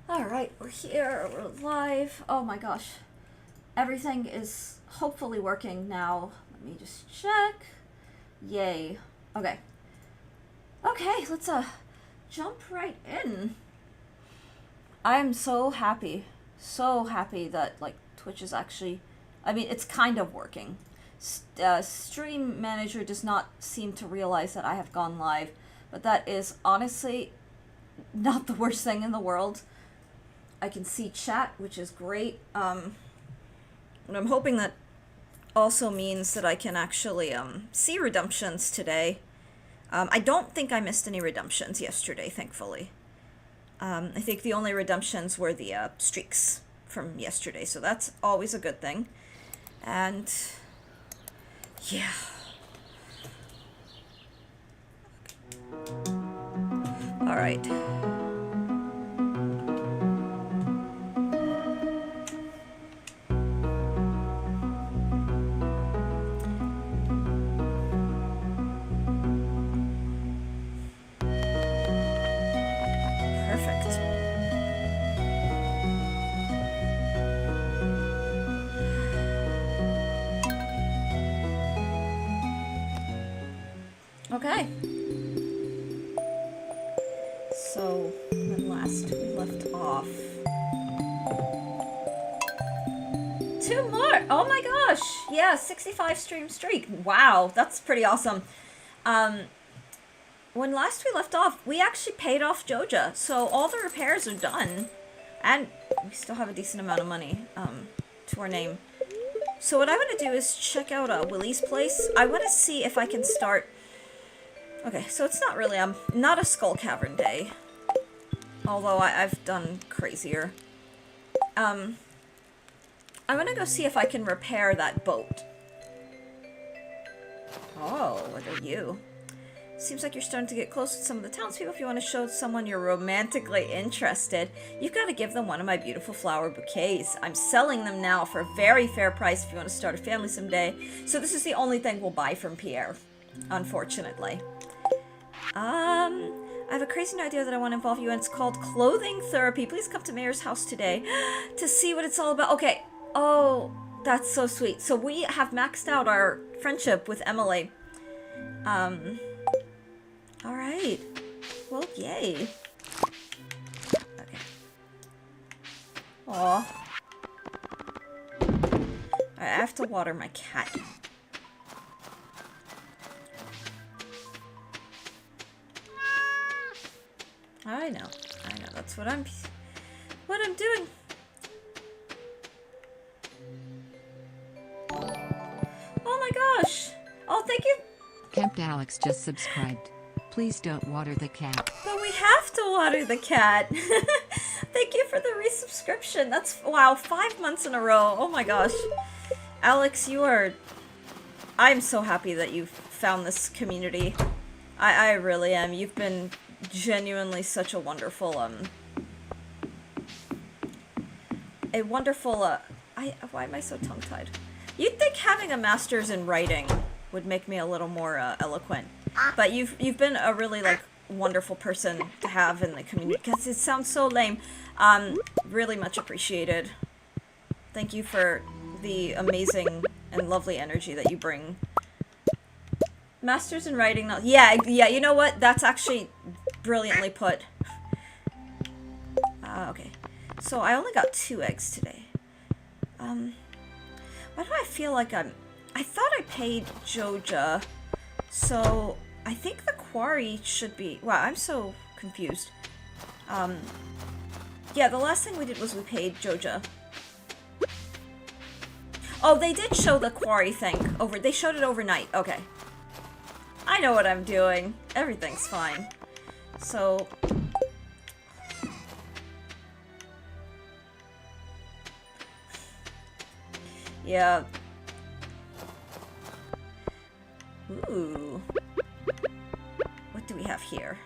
Alright, we're here, we're live. Oh my gosh. Everything is hopefully working now. Let me just check. Yay. Okay. Okay, let's jump right in. I'm so happy. So happy that like Twitch is actually, I mean, it's kind of working. Stream Manager does not seem to realize that I have gone live, but that is honestly not the worst thing in the world. I can see chat, which is great. And I'm hoping that also means that I can actually see redemptions today. I don't think I missed any redemptions yesterday, thankfully. I think the only redemptions were the streaks from yesterday, so that's always a good thing. And yeah. All right. Okay. So, when last we left off... 2 more! Oh my gosh! Yeah, 65 stream streak. Wow, that's pretty awesome. When last we left off, we actually paid off Joja. So all the repairs are done. And we still have a decent amount of money to our name. So what I want to do is check out Willie's place. I want to see if I can start... Okay, so it's not really, not a Skull Cavern day. Although I've done crazier. I'm gonna go see if I can repair that boat. Oh, what are you? Seems like you're starting to get close with some of the townspeople. If you want to show someone you're romantically interested, you've got to give them one of my beautiful flower bouquets. I'm selling them now for a very fair price if you want to start a family someday. So this is the only thing we'll buy from Pierre, unfortunately. I have a crazy new idea that I want to involve you in. It's called clothing therapy. Please come to Mayor's house today to see what it's all about. Okay. Oh, that's so sweet. So we have maxed out our friendship with Emily. Alright. Well, yay. Okay. Aw. Alright, I have to water my cat. I know, that's what I'm doing. Oh my gosh! Oh, thank you! Camped Alex just subscribed. Please don't water the cat. But we have to water the cat! Thank you for the resubscription. That's, wow, 5 months in a row. Oh my gosh. Alex, I'm so happy that you've found this community. I really am. You've been genuinely such a wonderful, why am I so tongue-tied? You'd think having a master's in writing would make me a little more, eloquent. But you've been a really, like, wonderful person to have in the community, because it sounds so lame. Really much appreciated. Thank you for the amazing and lovely energy that you bring. Masters in writing, no, yeah, you know what? That's actually brilliantly put. Okay. So I only got 2 eggs today. Why do I feel like I thought I paid Joja, so I think the quarry should be, wow, I'm so confused. Yeah, the last thing we did was we paid Joja. Oh, they did show the quarry thing they showed it overnight, okay. I know what I'm doing. Everything's fine. So... yeah. Ooh. What do we have here?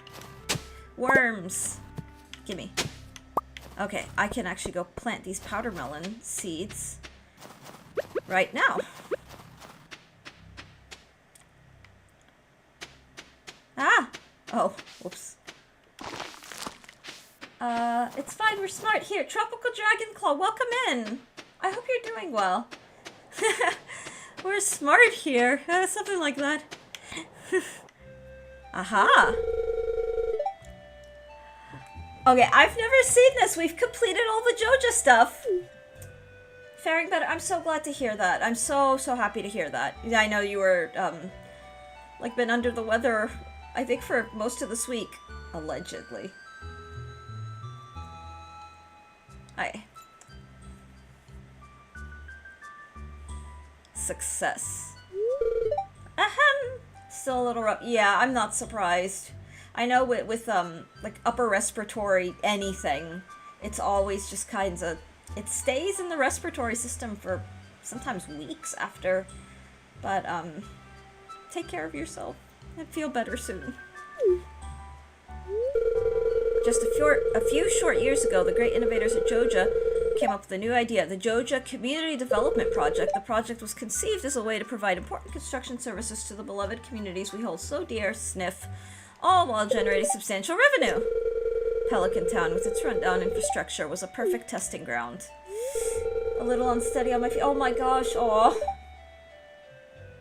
Worms! Gimme. Okay, I can actually go plant these powder melon seeds right now. Ah! Oh, whoops. It's fine, we're smart. Here, Tropical Dragon Claw, welcome in. I hope you're doing well. We're smart here. Something like that. Aha. Okay, I've never seen this. We've completed all the Joja stuff. Faring better. I'm so glad to hear that. I'm so happy to hear that. Yeah, I know you were, like, been under the weather, I think, for most of this week. Allegedly. Aye. Success. Ahem. Still a little rough. Yeah, I'm not surprised. I know with like, upper respiratory anything, it's always just kinds of... It stays in the respiratory system for sometimes weeks after. But, take care of yourself and feel better soon. Just a few short years ago, the great innovators at Joja came up with a new idea, the Joja Community Development Project. The project was conceived as a way to provide important construction services to the beloved communities we hold so dear, sniff, all while generating substantial revenue. Pelican Town, with its rundown infrastructure, was a perfect testing ground. A little unsteady on my feet. Oh my gosh, aw.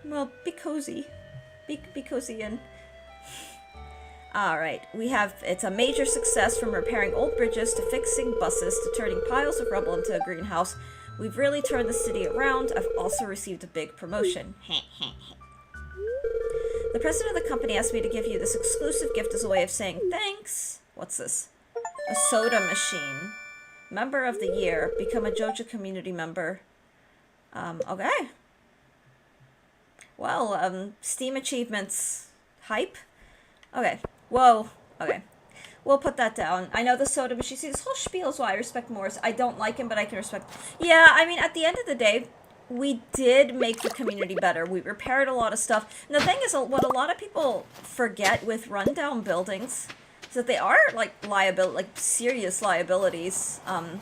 Well, be cozy. Be cozy and... Alright, it's a major success from repairing old bridges to fixing buses to turning piles of rubble into a greenhouse. We've really turned the city around. I've also received a big promotion. The president of the company asked me to give you this exclusive gift as a way of saying thanks. What's this? A soda machine. Member of the year. Become a Joja community member. Okay. Well, Steam achievements. Hype? Okay. Whoa. Okay. We'll put that down. I know the soda machine. See, this whole spiel is why I respect Morris. I don't like him, but I can respect... Yeah, I mean, at the end of the day, we did make the community better. We repaired a lot of stuff. And the thing is, what a lot of people forget with rundown buildings is that they are, like, serious liabilities. And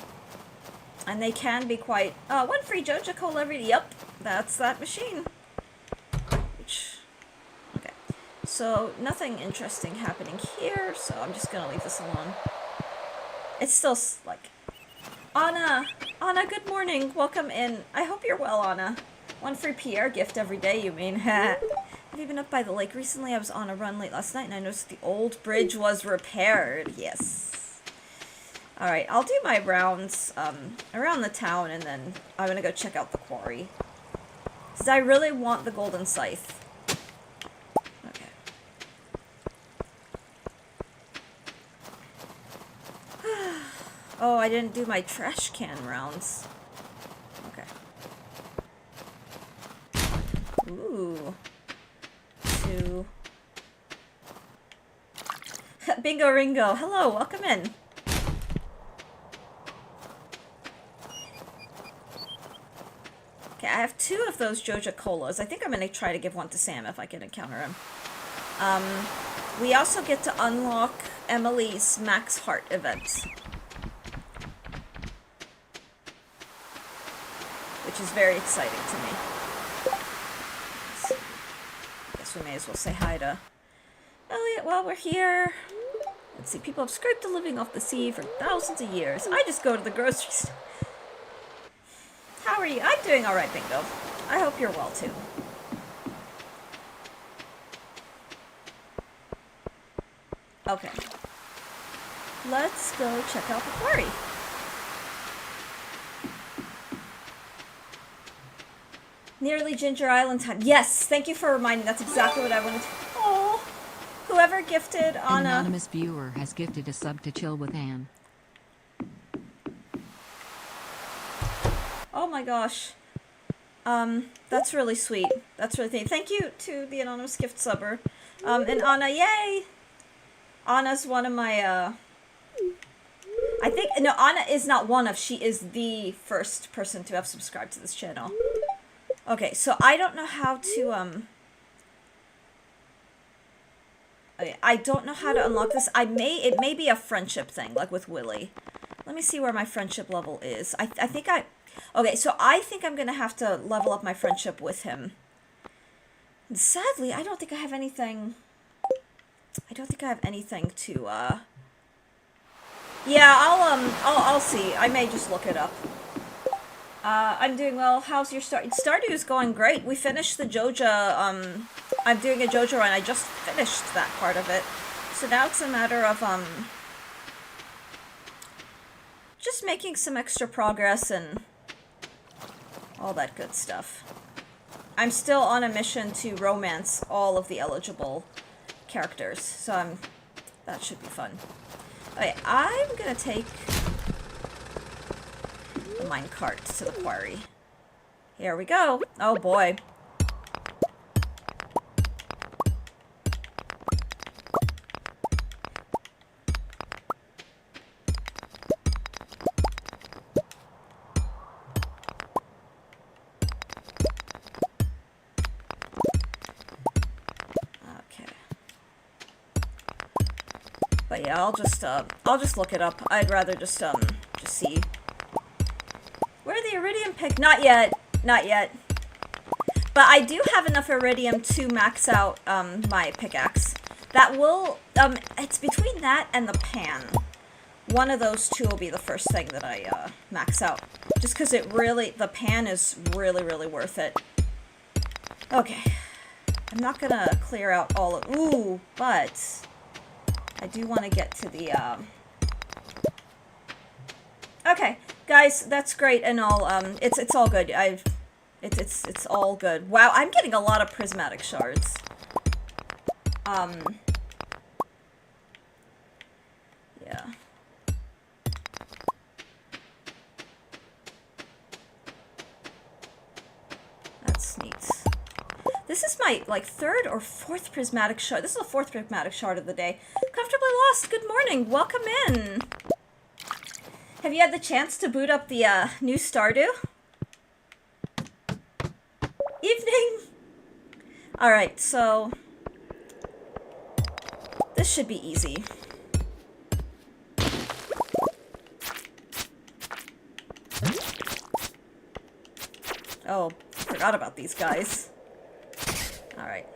they can be quite... one free Joja Cola every... Yep, that's that machine. So, nothing interesting happening here, so I'm just gonna leave this alone. It's still, like... Anna! Anna, good morning. Welcome in. I hope you're well, Anna. One free PR gift every day, you mean? Have you been up by the lake recently? I was on a run late last night, and I noticed the old bridge was repaired. Yes. Alright, I'll do my rounds around the town, and then I'm gonna go check out the quarry. Because I really want the golden scythe. Oh, I didn't do my trash can rounds. Okay. Ooh. 2. Bingo Ringo. Hello, welcome in. Okay, I have 2 of those Joja Colas. I think I'm going to try to give one to Sam if I can encounter him. We also get to unlock Emily's Max Heart event. Which is very exciting to me. So, I guess we may as well say hi to Elliot while we're here. Let's see, people have scraped a living off the sea for thousands of years. I just go to the grocery store. How are you? I'm doing alright, Bingo. I hope you're well, too. Okay. Let's go check out the quarry. Nearly Ginger Island time. Yes, thank you for reminding. That's exactly what I wanted to... Oh, whoever gifted Anna... An anonymous viewer has gifted a sub to Chill with Anne. Oh my gosh. That's really sweet. That's really sweet. Thank you to the anonymous gift subber. And Anna, yay! Anna's one of my, I think... No, Anna is not one of. She is the first person to have subscribed to this channel. Okay, so I don't know how to, okay, I don't know how to unlock this. It may be a friendship thing, like with Willy. Let me see where my friendship level is. I think okay, so I think I'm gonna have to level up my friendship with him. And sadly, I don't think I have anything to, Yeah, I'll see. I may just look it up. I'm doing well. How's your start? Stardew is going great. We finished the Joja, I'm doing a Joja run. I just finished that part of it. So now it's a matter of, just making some extra progress and all that good stuff. I'm still on a mission to romance all of the eligible characters, so that should be fun. Okay, I'm gonna take the minecart to the quarry. Here we go. Oh boy. Okay. But yeah, I'll just look it up. I'd rather just see. Where are the iridium pick? Not yet. Not yet. But I do have enough iridium to max out, my pickaxe. That will, it's between that and the pan. One of those two will be the first thing that I, max out. Just because the pan is really, really worth it. Okay. I'm not gonna clear out all of, ooh, but I do want to get to the, okay, guys, that's great and all, it's all good. It's all good. Wow, I'm getting a lot of prismatic shards. Yeah. That's neat. This is my, like, third or fourth prismatic shard. This is the fourth prismatic shard of the day. Comfortably Lost, good morning. Welcome in. Have you had the chance to boot up the, new Stardew? Evening! Alright, so... this should be easy. Oh, forgot about these guys. Alright.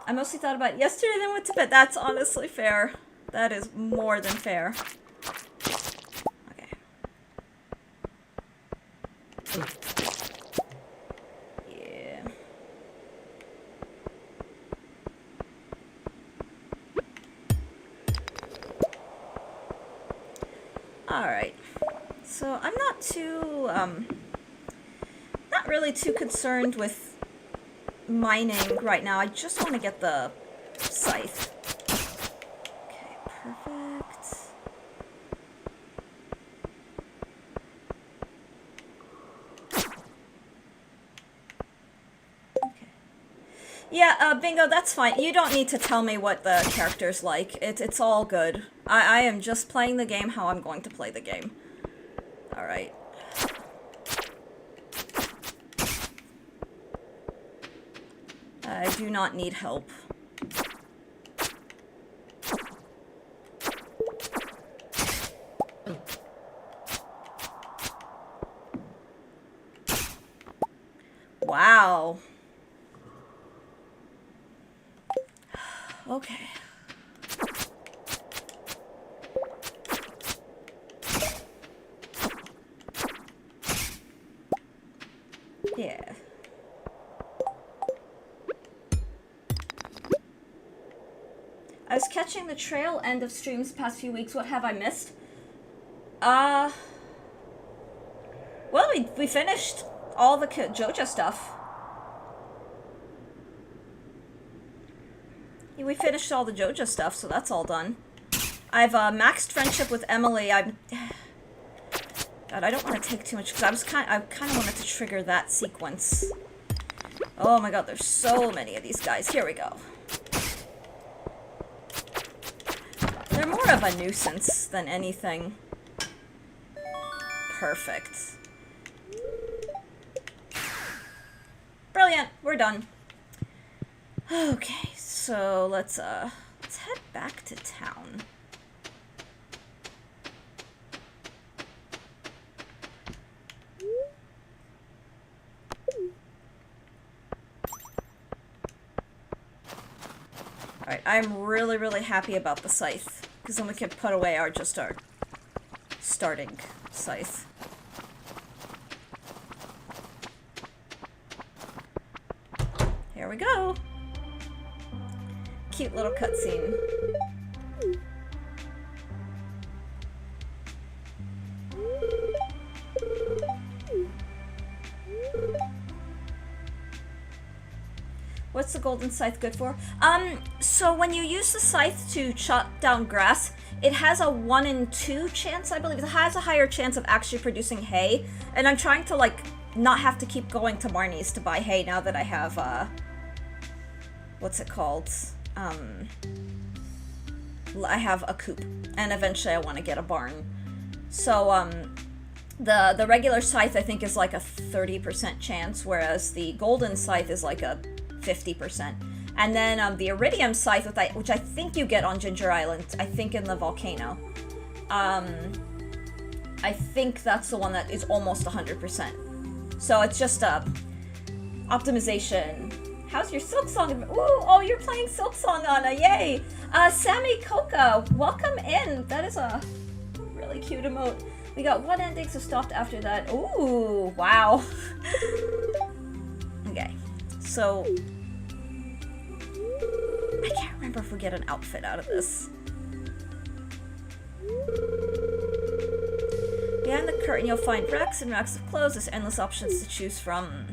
I mostly thought about it yesterday, then went to bed. That's honestly fair. That is more than fair. Okay. Yeah. Alright. So, I'm not too, not really too concerned with mining right now. I just want to get the scythe. Okay, perfect. Okay. Yeah, Bingo, that's fine. You don't need to tell me what the character's like. It's all good. I am just playing the game how I'm going to play the game. Alright. I do not need help. Wow. Okay. Yeah. I was catching the trail end of streams past few weeks. What have I missed? Well, we finished all the Joja stuff. Yeah, we finished all the Joja stuff, so that's all done. I've maxed friendship with Emily. God, I don't want to take too much because I kind of wanted to trigger that sequence. Oh my god, there's so many of these guys. Here we go. They're more of a nuisance than anything. Perfect. Brilliant. We're done. Okay, so let's head back to town. Alright, I'm really, really happy about the scythe. Because then we can put away our starting scythe. Here we go. Cute little cutscene. What's the golden scythe good for? So when you use the scythe to chop down grass, it has a 1 in 2 chance, I believe. It has a higher chance of actually producing hay. And I'm trying to, like, not have to keep going to Marnie's to buy hay now that I have, what's it called? I have a coop. And eventually I want to get a barn. So, the regular scythe, I think, is like a 30% chance, whereas the golden scythe is like a 50%. And then the iridium scythe, which I think you get on Ginger Island, I think in the volcano. I think that's the one that is almost 100%. So it's just optimization. How's your Silk Song? Ooh, oh, you're playing Silk Song, Anna, yay! Sammy Coca, welcome in. That is a really cute emote. We got 1 ending, so stopped after that. Ooh, wow. Okay, so I can't remember if we get an outfit out of this. Behind the curtain, you'll find racks and racks of clothes. There's endless options to choose from.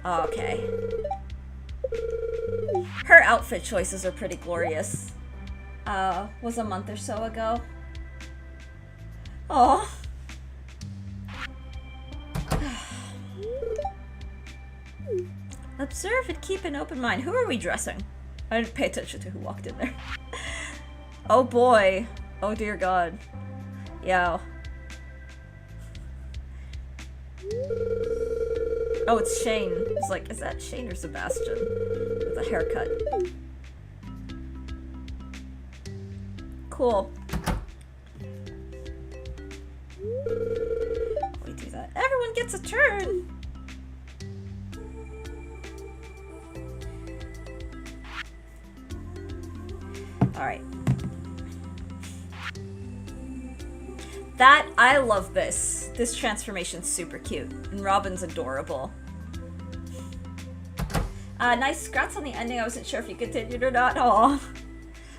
Okay. Her outfit choices are pretty glorious. Was a month or so ago. Aww. Observe and keep an open mind. Who are we dressing? I didn't pay attention to who walked in there. Oh boy. Oh dear god. Yeah. Oh, it's Shane. It's like, is that Shane or Sebastian? With a haircut. Cool. We do that. Everyone gets a turn! Alright. I love this. This transformation's super cute. And Robin's adorable. Nice scratch on the ending. I wasn't sure if you continued or not. Aw.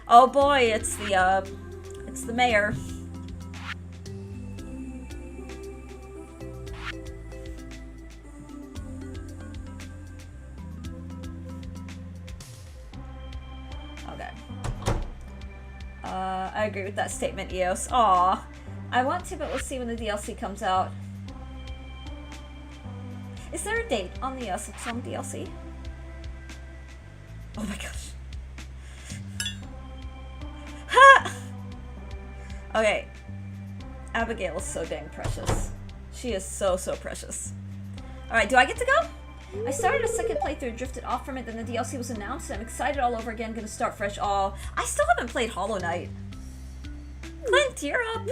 Oh boy, it's the mayor. Okay. I agree with that statement, Eos. Aw. I want to, but we'll see when the DLC comes out. Is there a date on the Silk Song DLC? Oh my gosh. Ha! Okay. Abigail is so dang precious. She is so, so precious. Alright, do I get to go? I started a second playthrough, drifted off from it, then the DLC was announced, and I'm excited all over again, gonna start fresh. Oh, I still haven't played Hollow Knight. Clint, you're up!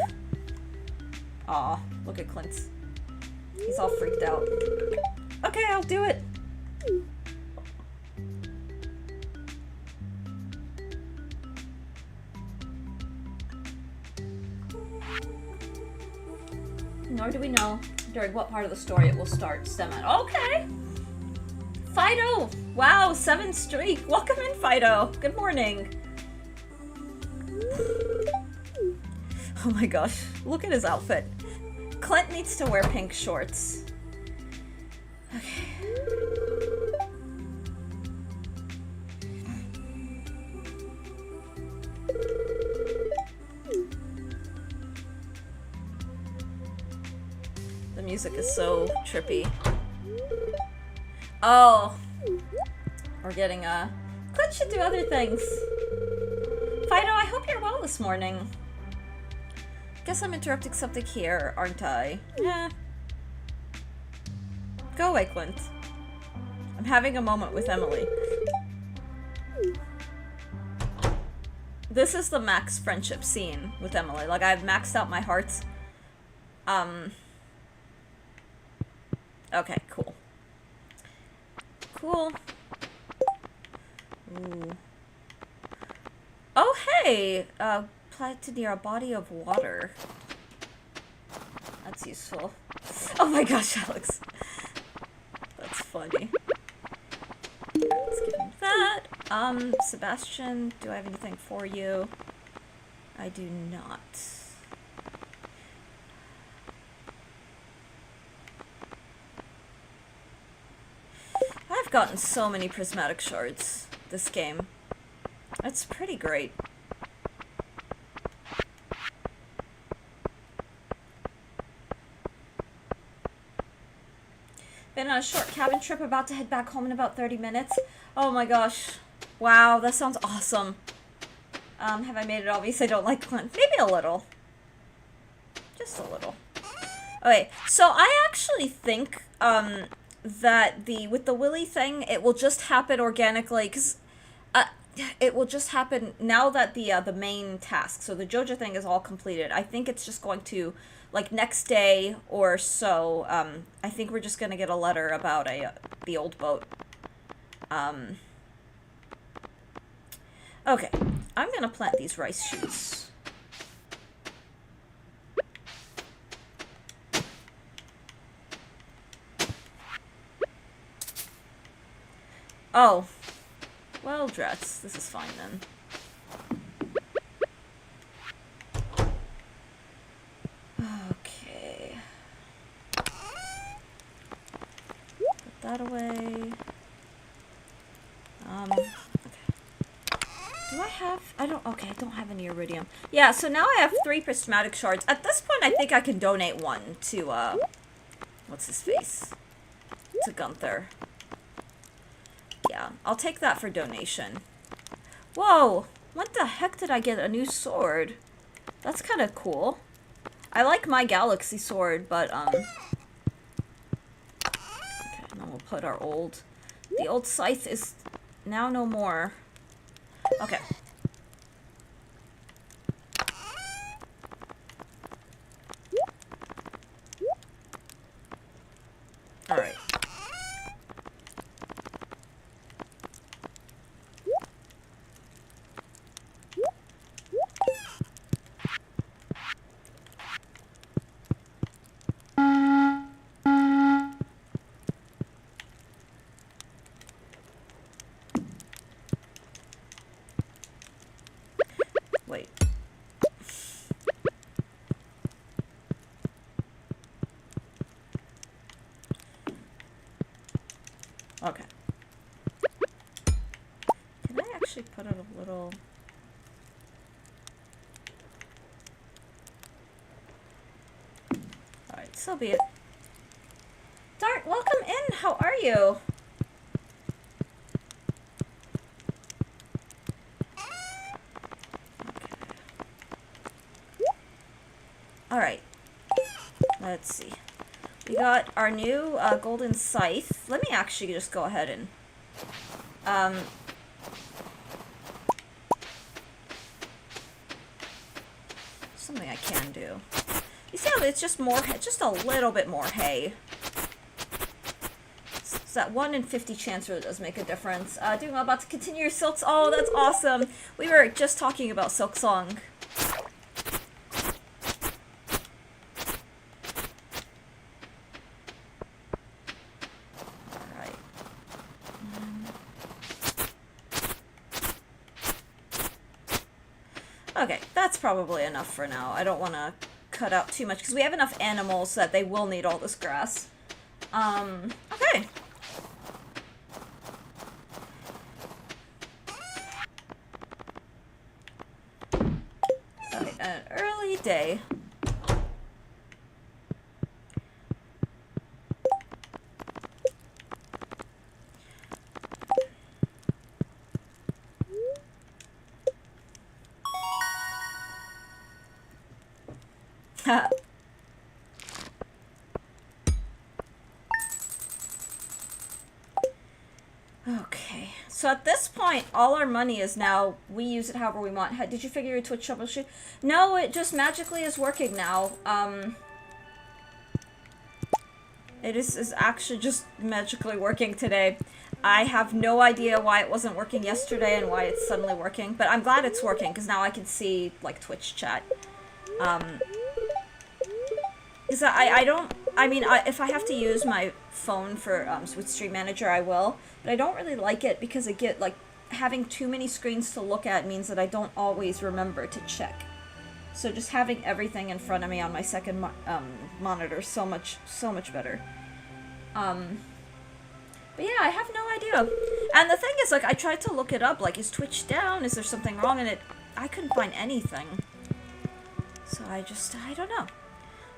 Aw, look at Clint. He's all freaked out. Okay, I'll do it. Nor do we know during what part of the story it will stem at. Okay! Fido! Wow, 7 streak. Welcome in, Fido. Good morning. Oh my gosh, look at his outfit. Clint needs to wear pink shorts. Okay. The music is so trippy. Oh. We're getting Clint should do other things. Fido, I hope you're well this morning. Guess I'm interrupting something here, aren't I? Yeah. Go away, Clint. I'm having a moment with Emily. This is the max friendship scene with Emily. Like, I've maxed out my hearts. Okay, cool. Cool. Ooh. Oh, hey! Planted near a body of water. That's useful. Oh my gosh, Alex. That's funny. Let's give him that. Sebastian, do I have anything for you? I do not. I've gotten so many prismatic shards this game. It's pretty great. Been on a short cabin trip, about to head back home in about 30 minutes. Oh my gosh. Wow, that sounds awesome. Have I made it obvious I don't like Clint? Maybe a little. Just a little. Okay, so I actually think, that with the Willy thing, it will just happen organically, because, it will just happen now that the main task, so the Joja thing is all completed. I think it's just going to, like, next day or so, I think we're just gonna get a letter about the old boat. Okay, I'm gonna plant these rice shoots. Oh. Well, dress. This is fine then. Okay. Put that away. Okay. Do I have... I don't have any iridium. Yeah, so now I have 3 prismatic shards. At this point, I think I can donate one to, what's his face? To Gunther. Yeah, I'll take that for donation. Whoa! What the heck did I get a new sword? That's kind of cool. I like my galaxy sword, but, okay, and then we'll put our old... The old scythe is now no more. Okay. Alright. Wait. Okay. Can I actually put it a little... Alright, so be it. Dart, welcome in! How are you? Alright. Let's see. We got our new golden scythe. Let me actually just go ahead and... something I can do. You see how it's just more... just a little bit more hay. It's that 1 in 50 chance really does make a difference. Doing about to continue your silks. Oh, that's awesome! We were just talking about Silk Song. Okay, that's probably enough for now. I don't want to cut out too much, because we have enough animals that they will need all this grass. Okay. Okay, an early day. Okay, so at this point, all our money is now, we use it however we want. Did you figure your Twitch troubleshoot? No, it just magically is working now. It is actually just magically working today. I have no idea why it wasn't working yesterday and why it's suddenly working, but I'm glad it's working because now I can see like Twitch chat. Because if I have to use my phone for with Stream Manager, I will, but I don't really like it because it get like having too many screens to look at means that I don't always remember to check. So just having everything in front of me on my second monitor is so much better. But yeah, I have no idea. And the thing is, like, I tried to look it up, like, is Twitch down? Is there something wrong? And I couldn't find anything. So I don't know.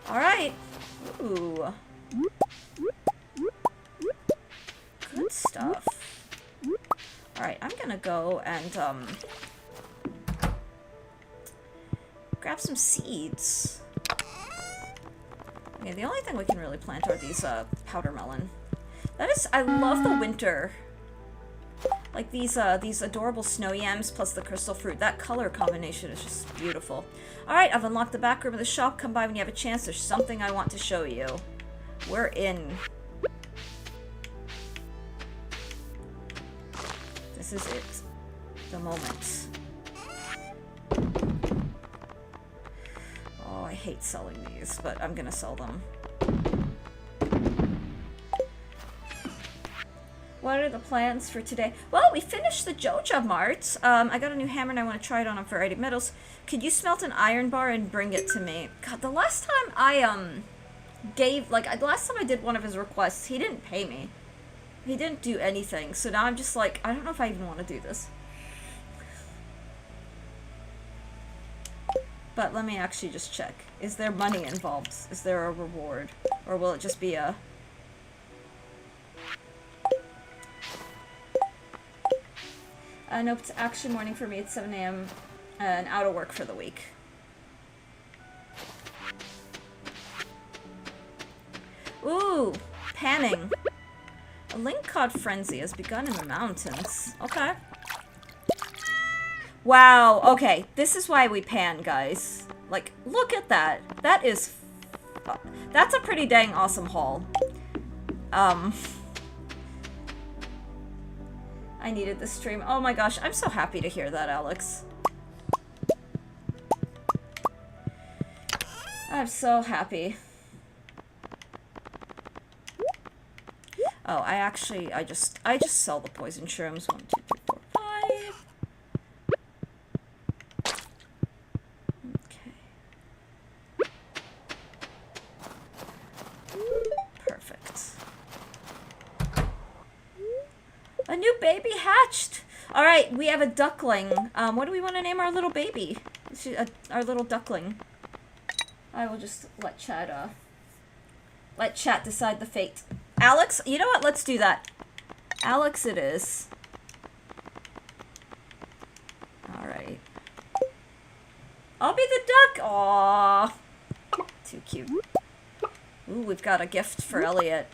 Alright. Ooh. Good stuff. Alright, I'm gonna go and, grab some seeds. Okay, the only thing we can really plant are these, powder melon. I love the winter. Like these adorable snow yams plus the crystal fruit. That color combination is just beautiful. Alright, I've unlocked the back room of the shop. Come by when you have a chance. There's something I want to show you. We're in. This is it. The moment. Oh, I hate selling these, but I'm gonna sell them. What are the plans for today? Well, we finished the Joja Mart. I got a new hammer and I want to try it on a variety of metals. Could you smelt an iron bar and bring it to me? God, the last time I, the last time I did one of his requests, he didn't pay me. He didn't do anything. So now I'm just like, I don't know if I even want to do this. But let me actually just check. Is there money involved? Is there a reward? Or will it just be a... Nope, it's action morning for me at 7 a.m. And out of work for the week. Ooh, panning. A lingcod frenzy has begun in the mountains. Okay. Wow, okay. This is why we pan, guys. Like, look at that. That is... That's a pretty dang awesome haul. I needed this stream. Oh my gosh, I'm so happy to hear that, Alex. I'm so happy. Oh, I just sell the poison shrooms. 1, 2, 3, 4, 5. Okay. Perfect. A new baby hatched! Alright, we have a duckling. What do we want to name our little baby? Our little duckling. I will just let chat decide the fate. Alex? You know what? Let's do that. Alex it is. Alright. I'll be the duck! Aww. Too cute. Ooh, we've got a gift for Elliot.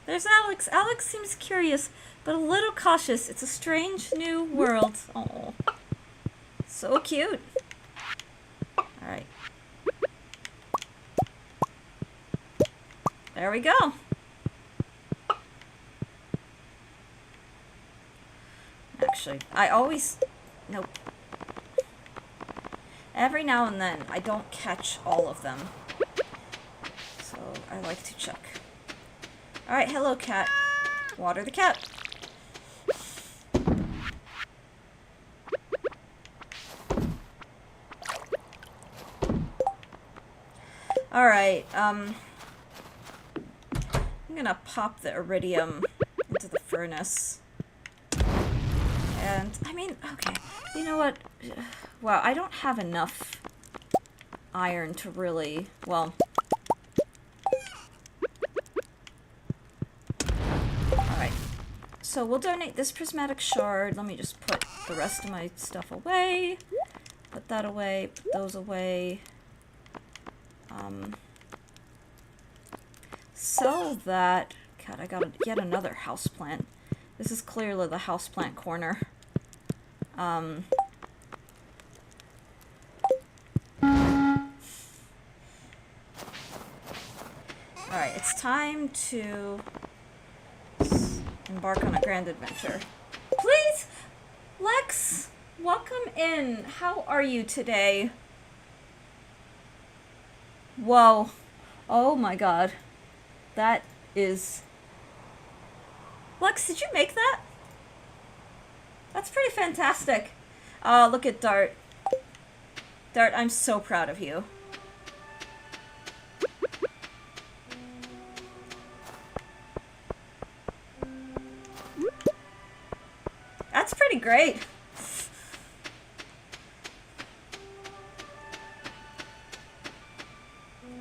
There's Alex. Alex seems curious, but a little cautious. It's a strange new world. Oh, so cute. Alright. There we go. Actually, I always... Nope. Every now and then, I don't catch all of them. So, I like to check. Alright, hello cat. Water the cat. Alright, I'm gonna pop the iridium into the furnace. And, I mean, okay, you know what? Wow, I don't have enough iron to really, well... So we'll donate this prismatic shard. Let me just put the rest of my stuff away. Put that away. Put those away. Sell that. God, I gotta get another houseplant. This is clearly the houseplant corner. Alright, it's time to embark on a grand adventure. Please, Lex, welcome in. How are you today? Whoa. Oh my god. That is... Lex, did you make that? That's pretty fantastic. Oh, look at Dart. Dart, I'm so proud of you. That's pretty great.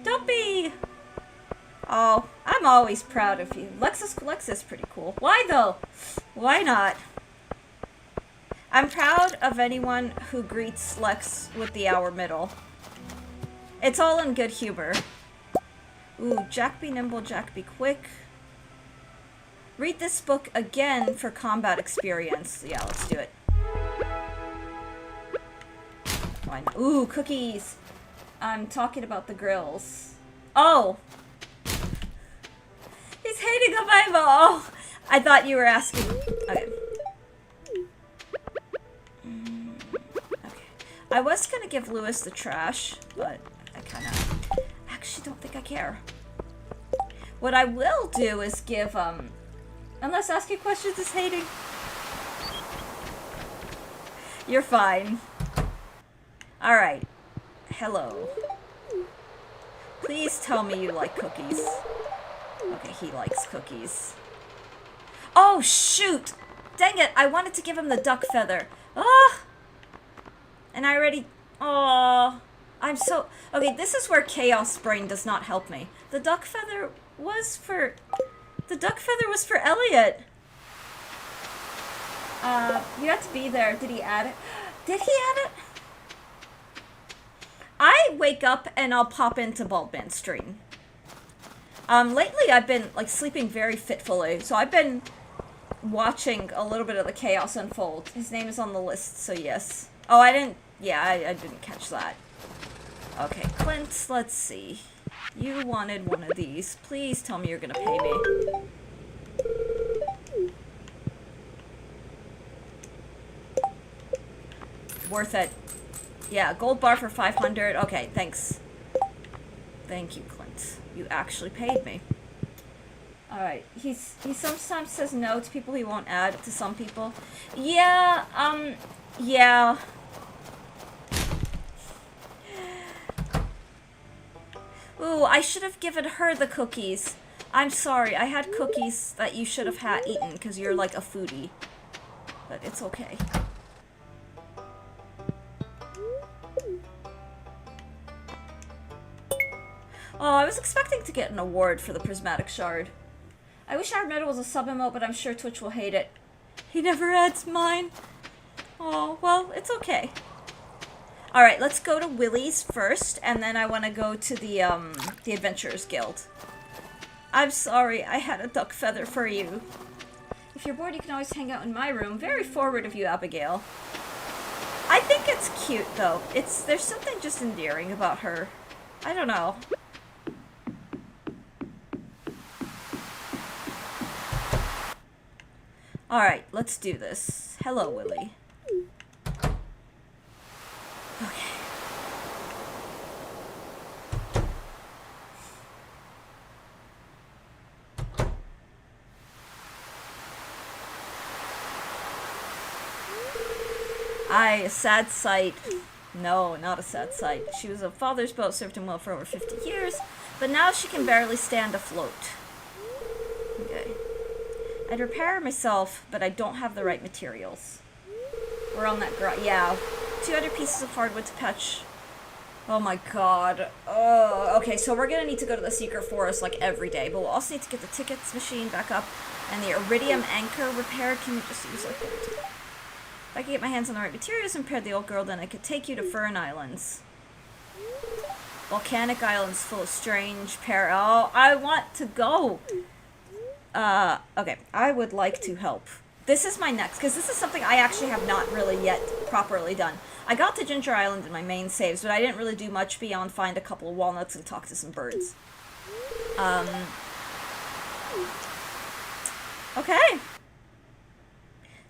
Don't be... Oh, I'm always proud of you. Lex is pretty cool. Why though? Why not? I'm proud of anyone who greets Lex with the hour middle. It's all in good humor. Ooh, Jack be nimble, Jack be quick. Read this book again for combat experience. Yeah, let's do it. Why not? Ooh, cookies. I'm talking about the grills. Oh! He's hating on my Oh! I thought you were asking. Okay. I was gonna give Lewis the trash, but I kinda actually don't think I care. What I will do is give, unless asking questions is hating. You're fine. Alright. Hello. Please tell me you like cookies. Okay, he likes cookies. Oh, shoot! Dang it, I wanted to give him the duck feather. Ah! And I already... Oh, I'm so... Okay, this is where Chaos Brain does not help me. The duck feather was for... The duck feather was for Elliot. You have to be there. Did he add it? Did he add it? I wake up and I'll pop into Bulbman's stream. Lately I've been, like, sleeping very fitfully, so I've been watching a little bit of the chaos unfold. His name is on the list, so yes. Oh, I didn't... Yeah, I didn't catch that. Okay, Clint, let's see. You wanted one of these. Please tell me you're gonna pay me. Worth it. Yeah, gold bar for 500. Okay, thanks. Thank you, Clint. You actually paid me. Alright, he sometimes says no to people he won't add to some people. Yeah, yeah. Ooh, I should have given her the cookies. I'm sorry, I had cookies that you should have eaten because you're like a foodie. But it's okay. Oh, I was expecting to get an award for the prismatic shard. I wish our medal was a sub emote, but I'm sure Twitch will hate it. He never adds mine. Oh, well, it's okay. Alright, let's go to Willie's first, and then I want to go to the Adventurers Guild. I'm sorry, I had a duck feather for you. If you're bored, you can always hang out in my room. Very forward of you, Abigail. I think it's cute, though. There's something just endearing about her. I don't know. Alright, let's do this. Hello, Willie. Okay. A sad sight. No, not a sad sight. She was a father's boat, served him well for over 50 years, but now she can barely stand afloat. Okay. I'd repair her myself, but I don't have the right materials. We're on that yeah. 200 pieces of hardwood to patch. Oh my god. Oh, okay, so we're gonna need to go to the secret forest like every day, but we'll also need to get the tickets machine back up and the iridium anchor repaired. Can we just use like that? If I could get my hands on the right materials and repair the old girl, then I could take you to Fern Islands. Volcanic Islands full of strange Oh, I want to go! Okay, I would like to help. This is my next, because this is something I actually have not really yet properly done. I got to Ginger Island in my main saves, but I didn't really do much beyond find a couple of walnuts and talk to some birds. Okay.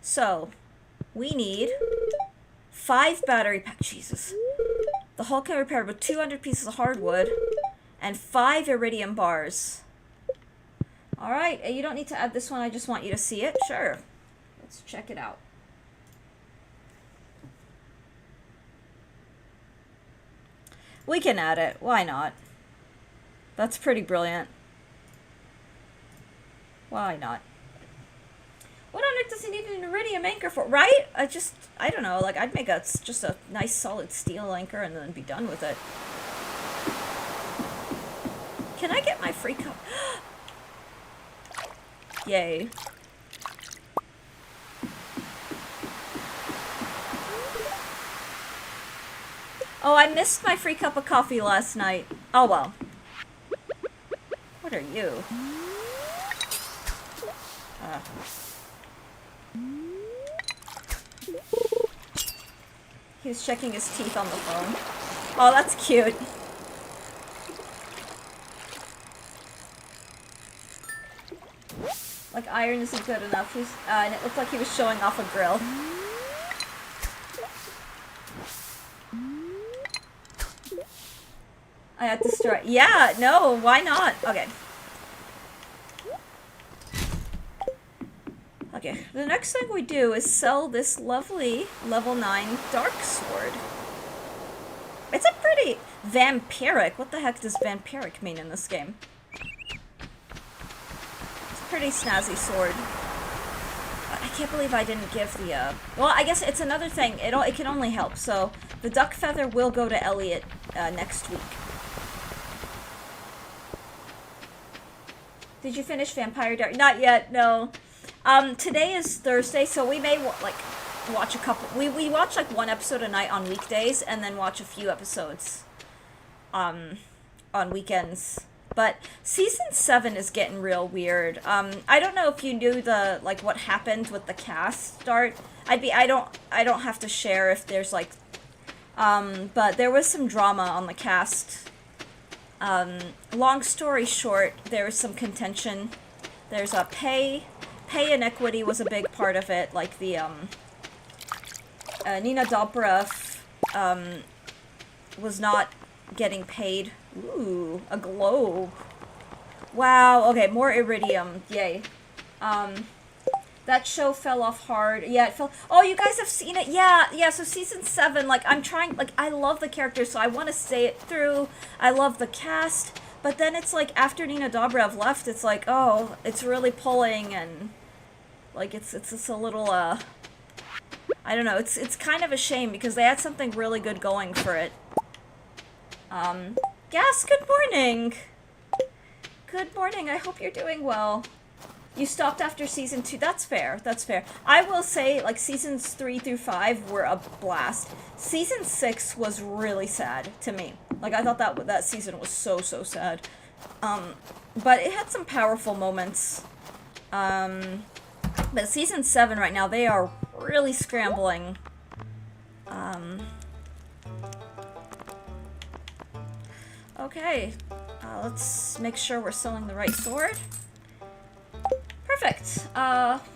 So, we need 5 battery packs. Jesus. The hull can be repaired with 200 pieces of hardwood and 5 iridium bars. Alright, you don't need to add this one, I just want you to see it. Sure. Let's check it out. We can add it. Why not? That's pretty brilliant. Why not? What on earth does he need an iridium anchor for? Right? I don't know. Like, I'd make just a nice solid steel anchor and then be done with it. Can I get my free cup? Yay. Oh, I missed my free cup of coffee last night. Oh well. What are you? He was checking his teeth on the phone. Oh, that's cute. Like, iron isn't good enough. And it looked like he was showing off a grill. I had to start. Yeah, no, why not? Okay. Okay, the next thing we do is sell this lovely level 9 dark sword. It's a pretty vampiric. What the heck does vampiric mean in this game? It's a pretty snazzy sword. I can't believe I didn't give the, well, I guess it's another thing. It can only help. So the duck feather will go to Elliot next week. Did you finish Vampire Diaries? Not yet, no. Today is Thursday, so we may watch a couple. We watch like one episode a night on weekdays, and then watch a few episodes on weekends. But season 7 is getting real weird. I don't know if you knew what happened with the cast start. I don't have to share if there's but there was some drama on the cast. Long story short, there was some contention. There's a pay inequity was a big part of it. Like the Nina Dobrev was not getting paid. Ooh, a globe. Wow. Okay, more iridium. Yay. That show fell off hard. Yeah, it fell. Oh, you guys have seen it? Yeah. So season 7, I'm trying. I love the characters, so I want to stay it through. I love the cast, but then it's after Nina Dobrev left, it's oh, it's really pulling, and it's just a little I don't know. It's kind of a shame because they had something really good going for it. Yes. Good morning. Good morning. I hope you're doing well. You stopped after season 2. That's fair. That's fair. I will say, seasons 3 through 5 were a blast. Season 6 was really sad to me. I thought that season was so sad. But it had some powerful moments. But season 7 right now, they are really scrambling. Okay. Let's make sure we're selling the right sword. Perfect.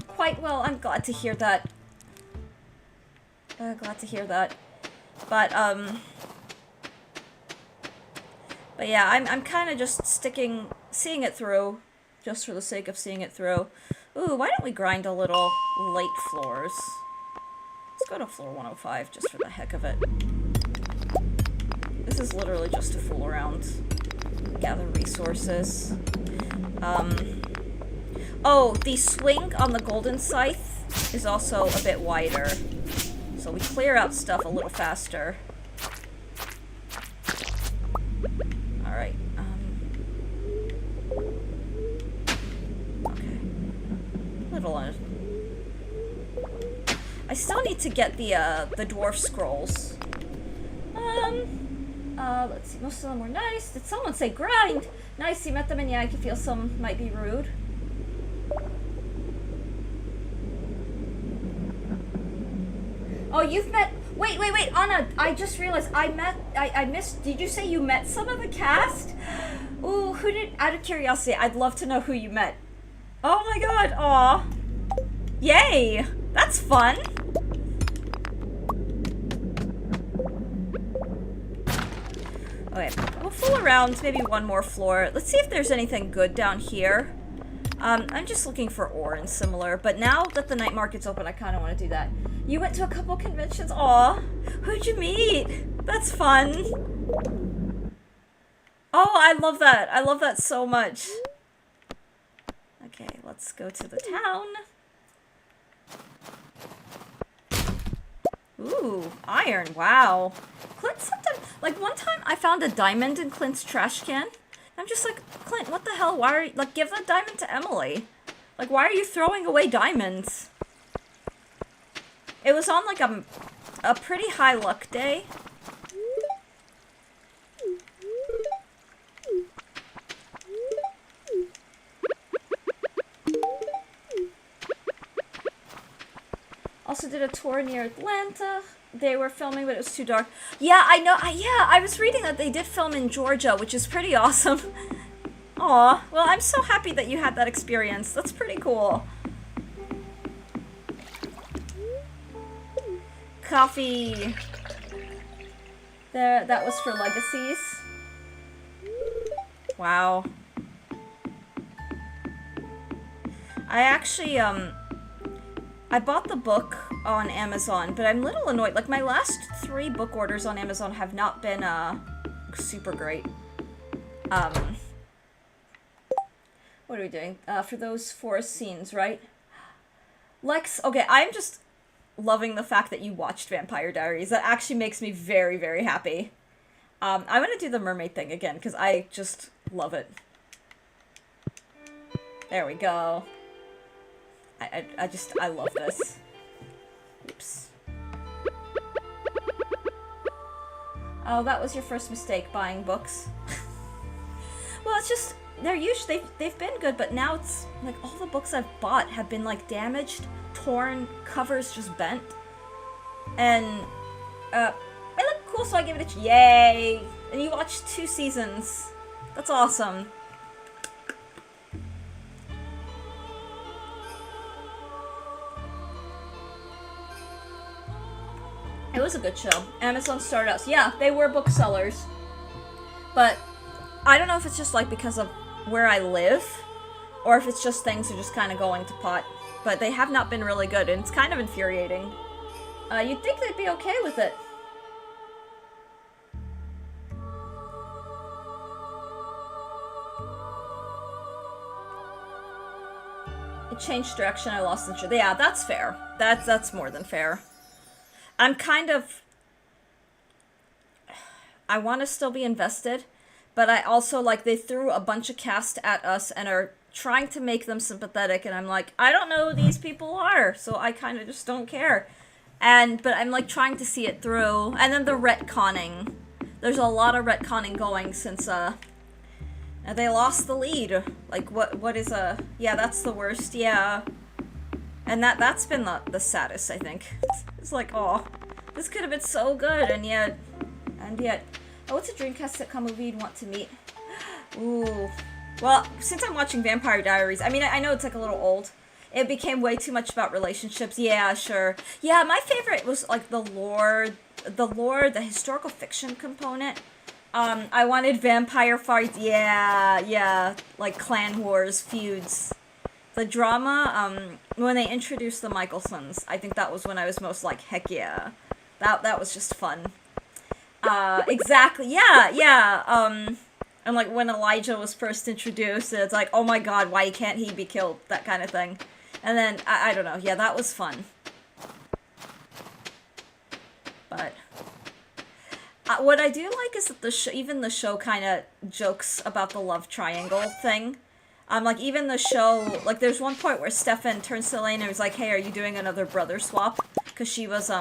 Quite well. I'm glad to hear that. Glad to hear that. But yeah, I'm kind of just seeing it through, just for the sake of seeing it through. Ooh, why don't we grind a little late floors? Let's go to floor 105 just for the heck of it. This is literally just to fool around, gather resources. Oh, the swing on the golden scythe is also a bit wider, so we clear out stuff a little faster. Alright, okay. I still need to get the dwarf scrolls. Let's see, most of them were nice. Did someone say grind? Nice, you met them, and yeah, I can feel some might be rude. Oh, you've met... Wait, Anna, I just realized I missed... Did you say you met some of the cast? Ooh, who did... Out of curiosity, I'd love to know who you met. Oh my god, aw. Yay! That's fun! Okay, we'll fool around maybe one more floor. Let's see if there's anything good down here. I'm just looking for ore and similar, but now that the night market's open, I kind of want to do that. You went to a couple conventions? Aw, who'd you meet? That's fun. Oh, I love that. I love that so much. Okay, let's go to the town. Ooh, iron, wow. Clint sometimes, like one time I found a diamond in Clint's trash can. I'm just like, Clint, what the hell? Why are you, like, give that diamond to Emily. Like, why are you throwing away diamonds? It was on, like, a pretty high luck day. Also did a tour near Atlanta. They were filming, but it was too dark. Yeah, I know. Yeah, I was reading that they did film in Georgia, which is pretty awesome. Aw, well, I'm so happy that you had that experience. That's pretty cool. Coffee. There, that was for Legacies. Wow. I actually, I bought the book on Amazon, but I'm a little annoyed. Like, my last 3 book orders on Amazon have not been, super great. What are we doing? For those forest scenes, right? Lex, okay, I'm just loving the fact that you watched Vampire Diaries. That actually makes me very, very happy. I'm gonna do the mermaid thing again, because I just love it. There we go. I love this. Oops. Oh, that was your first mistake, buying books. Well, it's just, they're usually, they've been good, but now it's, like, all the books I've bought have been, like, damaged, torn, covers just bent. And, they look cool, so I give it a yay! And you watched 2 seasons. That's awesome. It was a good show. Amazon started out. Yeah, they were booksellers. But I don't know if it's just like because of where I live, or if it's just things are just kind of going to pot. But they have not been really good, and it's kind of infuriating. You'd think they'd be okay with it. It changed direction, I lost interest. Yeah, that's fair. That's more than fair. I'm kind of... I want to still be invested, but I also, like, they threw a bunch of cast at us and are trying to make them sympathetic, and I'm like, I don't know who these people are, so I kind of just don't care. But I'm, like, trying to see it through. And then the retconning. There's a lot of retconning going since, they lost the lead. Like, what is yeah, that's the worst, yeah. And that's been the saddest, I think. It's like, oh, this could have been so good, and yet, oh, what's a Dreamcast sitcom movie you'd want to meet? Ooh, well, since I'm watching Vampire Diaries, I mean, I know it's like a little old. It became way too much about relationships. Yeah, sure. Yeah, my favorite was like the lore, the historical fiction component. I wanted vampire fights. Yeah, like clan wars, feuds. The drama, when they introduced the Michelsons, I think that was when I was most like, heck yeah. That was just fun. Exactly, yeah, and like when Elijah was first introduced, it's like, oh my god, why can't he be killed? That kind of thing. And then, I don't know, yeah, that was fun. But, what I do like is that even the show kind of jokes about the love triangle thing. Like, even the show, like, there's one point where Stefan turns to Elena and was like, hey, are you doing another brother swap? Because she was,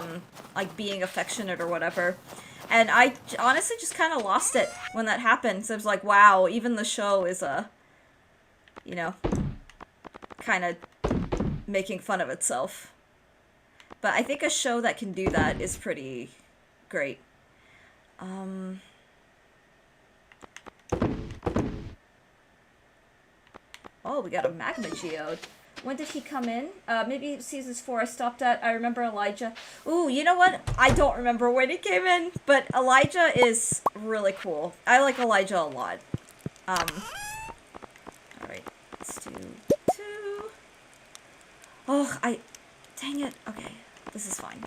like, being affectionate or whatever. And I honestly just kind of lost it when that happened. So I was like, wow, even the show is, you know, kind of making fun of itself. But I think a show that can do that is pretty great. Oh, Oh, we got a magma geode. When did he come in? Maybe seasons 4 I stopped at. I remember Elijah. Ooh, you know what? I don't remember when he came in, but Elijah is really cool. I like Elijah a lot. Alright, let's do 2. Oh, dang it. Okay, this is fine.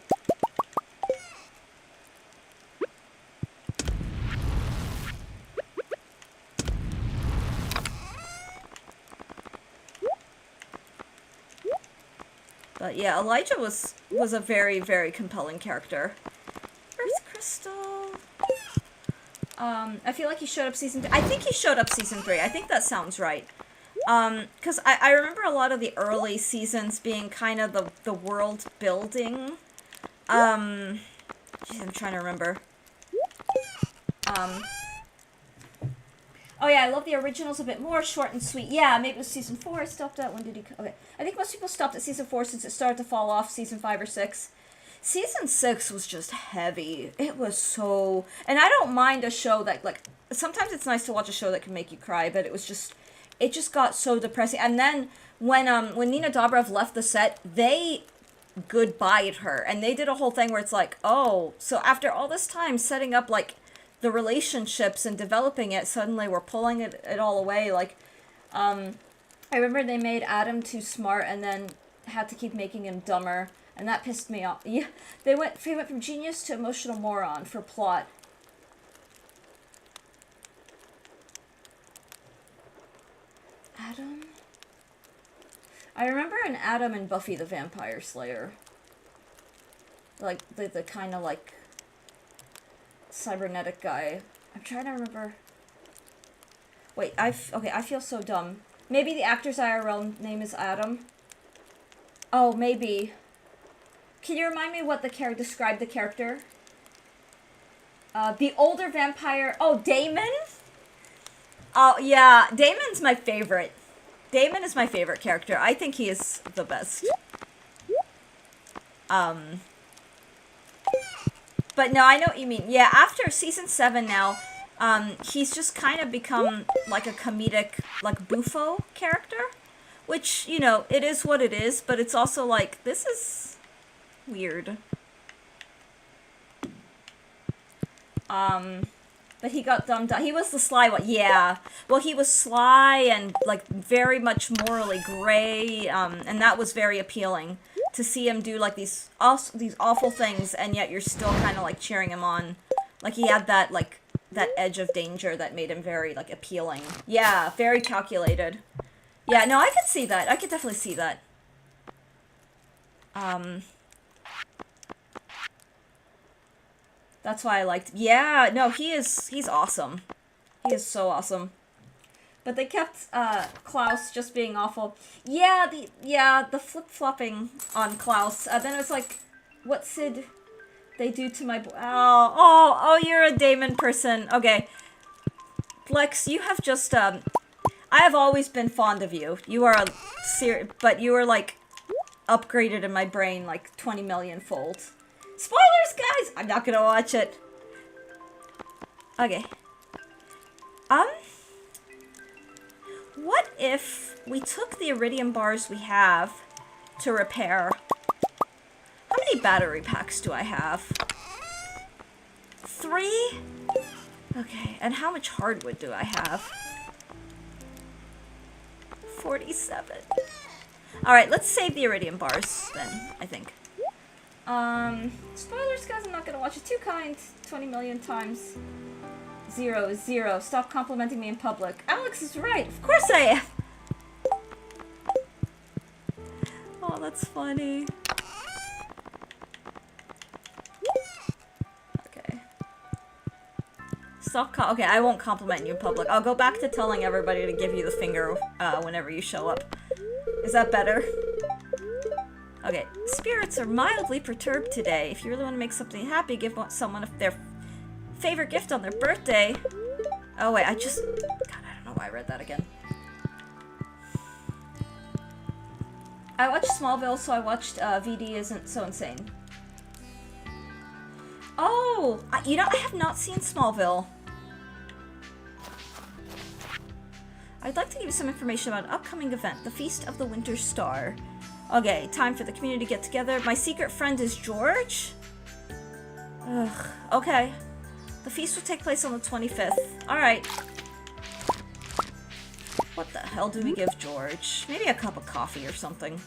But yeah, Elijah was a very, very compelling character. Earth Crystal. I feel like he showed up season 2. I think he showed up season 3. I think that sounds right. Because I remember a lot of the early seasons being kind of the world building. Geez, I'm trying to remember. Oh yeah, I love the originals a bit more, short and sweet. Yeah, maybe it was season 4 I stopped at. When did he... Okay. I think most people stopped at season 4 since it started to fall off season 5 or 6. Season 6 was just heavy. It was so... And I don't mind a show that, like... Sometimes it's nice to watch a show that can make you cry, but it was just... It just got so depressing. And then, when Nina Dobrev left the set, they goodbyed her. And they did a whole thing where it's like, oh, so after all this time setting up, like... the relationships and developing it, suddenly we're pulling it all away. Like, I remember they made Adam too smart and then had to keep making him dumber, and that pissed me off. Yeah, he went from genius to emotional moron for plot. Adam? I remember an Adam in Buffy the Vampire Slayer. Like, the kind of, like, cybernetic guy. I'm trying to remember. Wait, okay, I feel so dumb. Maybe the actor's IRL name is Adam. Oh, maybe. Can you remind me what describe the character? The older vampire. Oh, Damon? Oh, yeah. Damon's my favorite. Damon is my favorite character. I think he is the best. But no, I know what you mean. Yeah, after season 7 now, he's just kind of become like a comedic, like, buffo character. Which, you know, it is what it is, but it's also like, this is weird. But he got dumbed down. He was the sly one. Yeah. Well, he was sly and, like, very much morally gray, and that was very appealing. To see him do, like, these awful things, and yet you're still kind of, like, cheering him on. Like, he had that, like, that edge of danger that made him very, like, appealing. Yeah, very calculated. Yeah, no, I could see that. I could definitely see that. That's why I liked... Yeah, no, he's awesome. He is so awesome. But they kept Klaus just being awful. Yeah, the flip-flopping on Klaus. Then it was like, what Sid they do to my boy? Oh, you're a Damon person. Okay. Lex, you have just, I have always been fond of you. You are but you are, like, upgraded in my brain, like, 20 million fold. Spoilers, guys! I'm not gonna watch it. Okay. What if we took the iridium bars we have to repair? How many battery packs do I have? 3? Okay, and how much hardwood do I have? 47. Alright, let's save the iridium bars then, I think. Spoilers, guys, I'm not gonna watch it. Too kind. 20 million times. 0 is 0. Stop complimenting me in public. Alex is right. Of course I am. Oh, that's funny. Okay. Stop okay, I won't compliment you in public. I'll go back to telling everybody to give you the finger whenever you show up. Is that better? Okay. Spirits are mildly perturbed today. If you really want to make something happy, give someone their favorite gift on their birthday. Oh wait, God, I don't know why I read that again. I watched Smallville, so I watched VD Isn't So Insane. Oh, you know, I have not seen Smallville. I'd like to give you some information about an upcoming event, the Feast of the Winter Star. Okay, time for the community to get together. My secret friend is George? Ugh, okay. The feast will take place on the 25th. Alright. What the hell do we give George? Maybe a cup of coffee or something.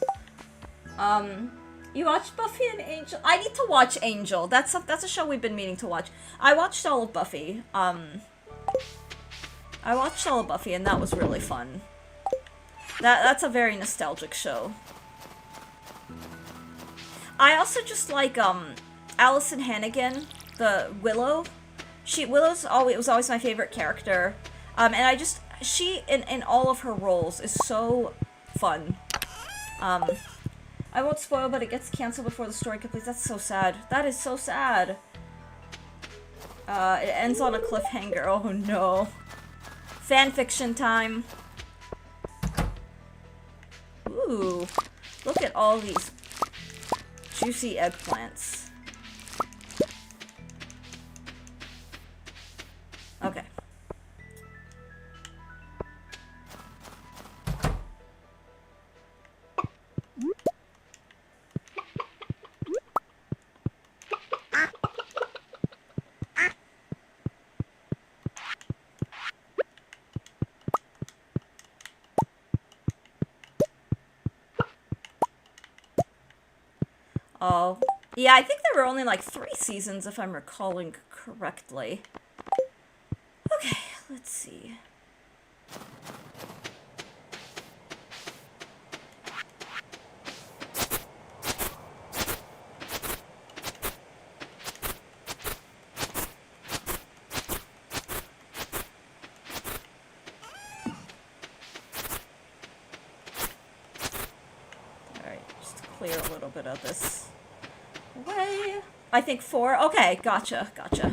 You watched Buffy and Angel? I need to watch Angel. That's a show we've been meaning to watch. I watched all of Buffy. I watched all of Buffy and that was really fun. That's a very nostalgic show. I also just like, Allison Hannigan, the Willow. Willow's was always my favorite character. And she, in all of her roles, is so fun. I won't spoil, but it gets canceled before the story completes. That's so sad. That is so sad. It ends on a cliffhanger. Oh no. Fanfiction time. Ooh. Look at all these juicy eggplants. Okay. Oh. Yeah, I think there were only like 3 seasons if I'm recalling correctly. Okay, let's see. Alright, just clear a little bit of this away. I think 4. Okay, gotcha. Gotcha.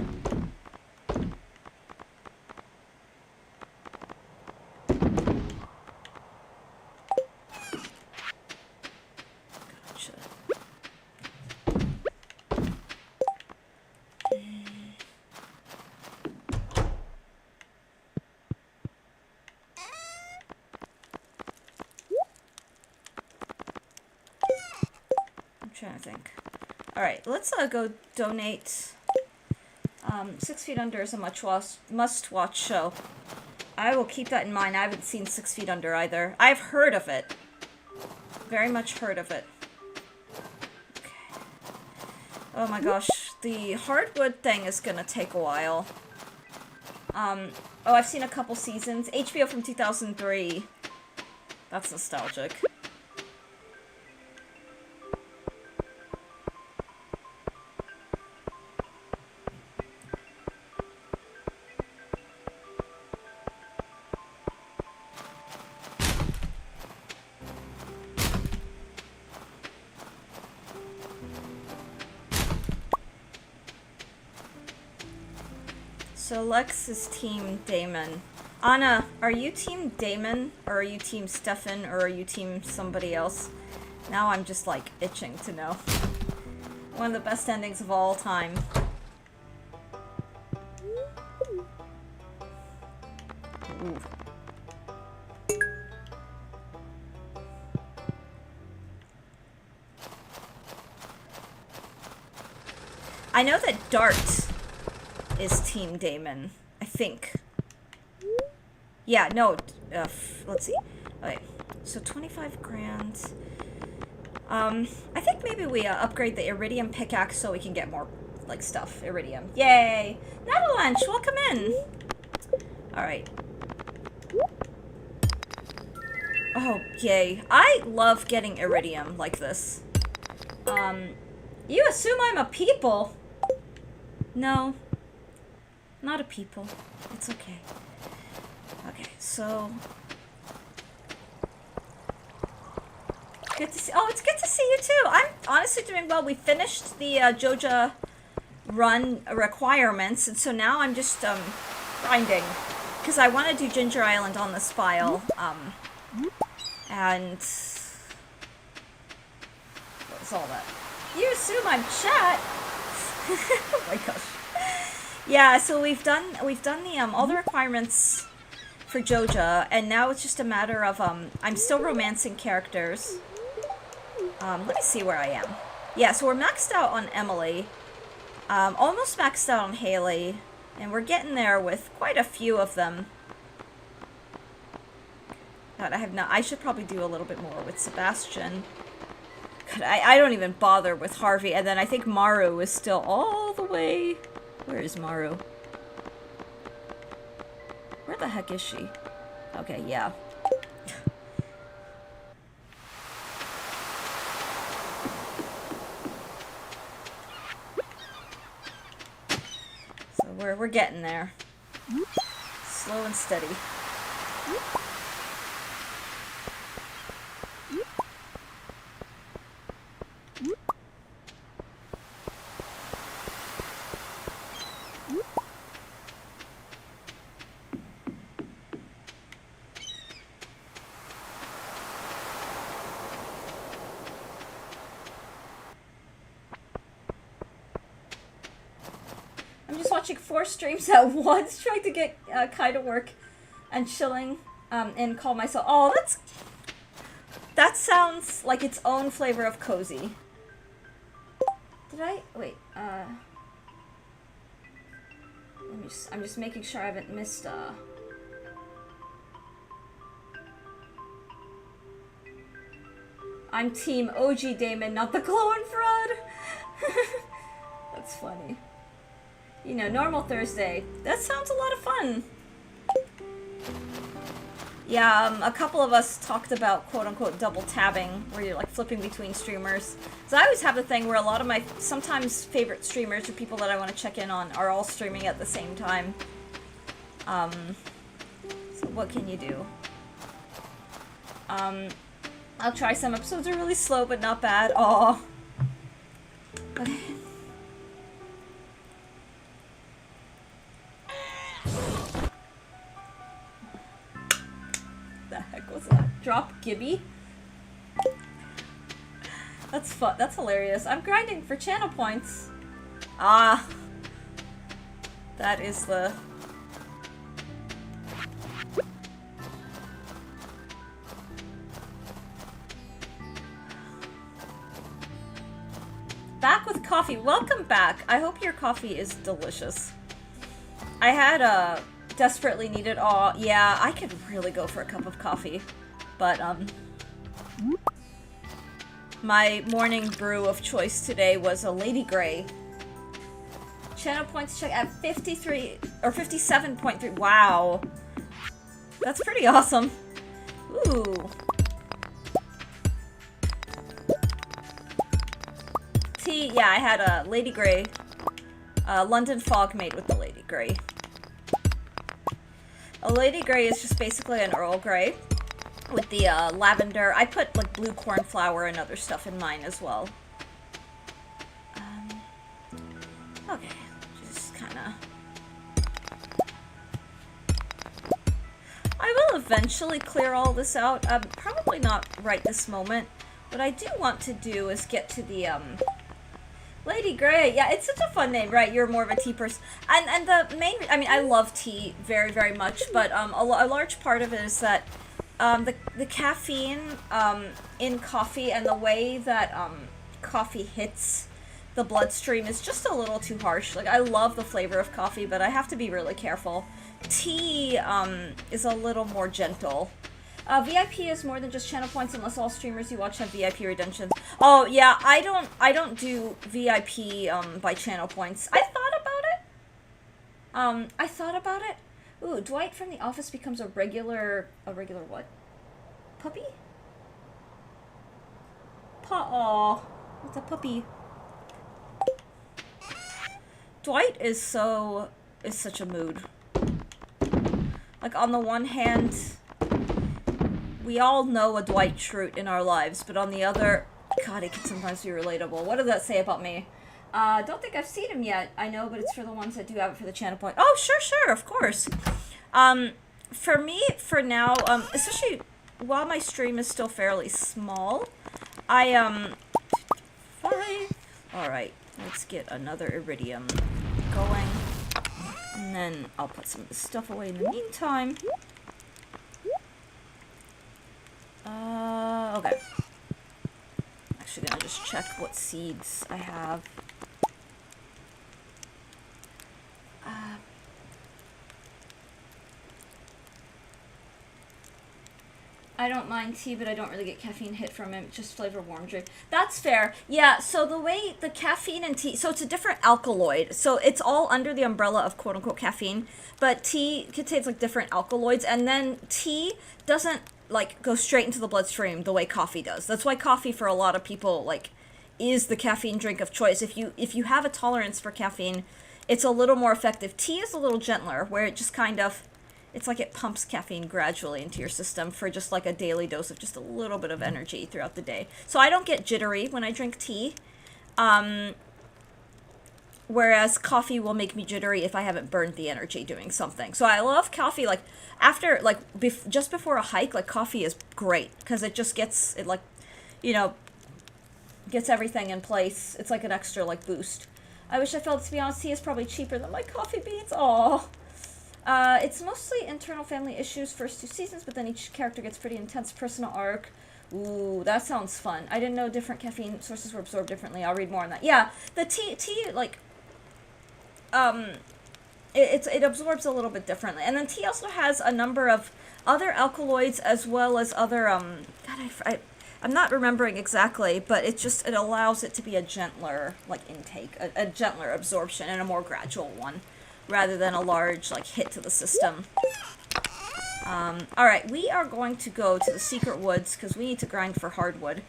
Trying to think. Alright, let's go donate. 6 Feet Under is a must-watch show. I will keep that in mind. I haven't seen 6 Feet Under either. I've heard of it. Very much heard of it. Okay. Oh my gosh. The hardwood thing is gonna take a while. Oh, I've seen a couple seasons. HBO from 2003. That's nostalgic. So Lex is Team Damon. Anna, are you Team Damon, or are you Team Stefan, or are you Team somebody else? Now I'm just like itching to know. One of the best endings of all time. Ooh. I know that Dart is Team Damon, I think. Yeah, no, let's see. Okay, so 25 grand. I think maybe we upgrade the Iridium pickaxe so we can get more, like, stuff. Iridium. Yay! Natalanche, welcome in! Alright. Oh, yay. I love getting Iridium like this. You assume I'm a people? No. Not a people. It's okay. Okay, so... Good to see- oh, it's good to see you too! I'm honestly doing well. We finished the, Joja run requirements, and so now I'm just, grinding. Because I want to do Ginger Island on this file, and... what was all that? You assume I'm chat! Oh my gosh. Yeah, so we've done the, all the requirements for Joja, and now it's just a matter of, I'm still romancing characters. Let me see where I am. Yeah, so we're maxed out on Emily. Almost maxed out on Haley. And we're getting there with quite a few of them. God, I should probably do a little bit more with Sebastian. God, I don't even bother with Harvey. And then I think Maru is still all the way... Where is Maru? Where the heck is she? Okay, yeah. So we're getting there. Slow and steady. Watching 4 streams at once, trying to get kind of work and chilling and call myself. Oh, that sounds like its own flavor of cozy. Did I wait? I'm just making sure I haven't missed. I'm Team OG Damon, not the Glow and Fraud. That's funny. You know, normal Thursday. That sounds a lot of fun. Yeah, a couple of us talked about quote-unquote double tabbing, where you're like flipping between streamers. So I always have the thing where a lot of my sometimes favorite streamers or people that I want to check in on are all streaming at the same time. So what can you do? I'll try. Some episodes are really slow, but not bad. Aw. Okay. The heck was that? Drop Gibby? That's fun. That's hilarious. I'm grinding for channel points. Ah. That is the... Back with coffee. Welcome back. I hope your coffee is delicious. I had desperately needed. Oh, yeah, I could really go for a cup of coffee. But my morning brew of choice today was a Lady Grey. Channel points check at 53 or 57.3. Wow. That's pretty awesome. Ooh. Tea, yeah, I had a Lady Grey. London Fog made with the Lady Grey. A Lady Grey is just basically an Earl Grey with the lavender. I put like blue cornflower and other stuff in mine as well. Okay, just kind of... I will eventually clear all this out. Probably not right this moment. What I do want to do is get to the Lady Grey. Yeah, it's such a fun name, right? You're more of a tea person. And the main... I mean, I love tea very, very much, but a large part of it is that the caffeine in coffee and the way that coffee hits the bloodstream is just a little too harsh. Like, I love the flavor of coffee, but I have to be really careful. Tea is a little more gentle. VIP is more than just channel points unless all streamers you watch have VIP redemptions. Oh, yeah, I don't do VIP by channel points. I thought about it. Ooh, Dwight from The Office becomes a regular what? Puppy? Aw, it's a puppy. Dwight is such a mood. Like, on the one hand, we all know a Dwight Schrute in our lives, but on the other, God, he can sometimes be relatable. What does that say about me? Don't think I've seen him yet. I know, but it's for the ones that do have it for the channel point. Oh, sure, of course. For me, for now, especially while my stream is still fairly small, alright, let's get another iridium going. And then I'll put some of this stuff away in the meantime. Okay. Actually gonna just check what seeds I have. I don't mind tea, but I don't really get caffeine hit from it. Just flavor warm drink. That's fair. Yeah, so the way the caffeine in tea, so it's a different alkaloid. So it's all under the umbrella of quote unquote caffeine, but tea contains like different alkaloids, and then tea doesn't like go straight into the bloodstream the way coffee does. That's why coffee for a lot of people like is the caffeine drink of choice. If you have a tolerance for caffeine, it's a little more effective. Tea is a little gentler, where it just kind of it's like it pumps caffeine gradually into your system for just like a daily dose of just a little bit of energy throughout the day. So I don't get jittery when I drink tea. Whereas coffee will make me jittery if I haven't burned the energy doing something. So I love coffee, like, after, like, just before a hike, like, coffee is great. Because it just gets, it, like, you know, gets everything in place. It's like an extra, like, boost. I wish I felt, to be honest, tea is probably cheaper than my coffee beans. Aww. It's mostly internal family issues first 2 seasons, but then each character gets pretty intense personal arc. Ooh, that sounds fun. I didn't know different caffeine sources were absorbed differently. I'll read more on that. Yeah, the tea, like, it absorbs a little bit differently. And then tea also has a number of other alkaloids as well as other, God, I'm not remembering exactly, but it allows it to be a gentler, like, intake, a gentler absorption and a more gradual one, rather than a large, like, hit to the system. Alright, we are going to go to the secret woods, because we need to grind for hardwood.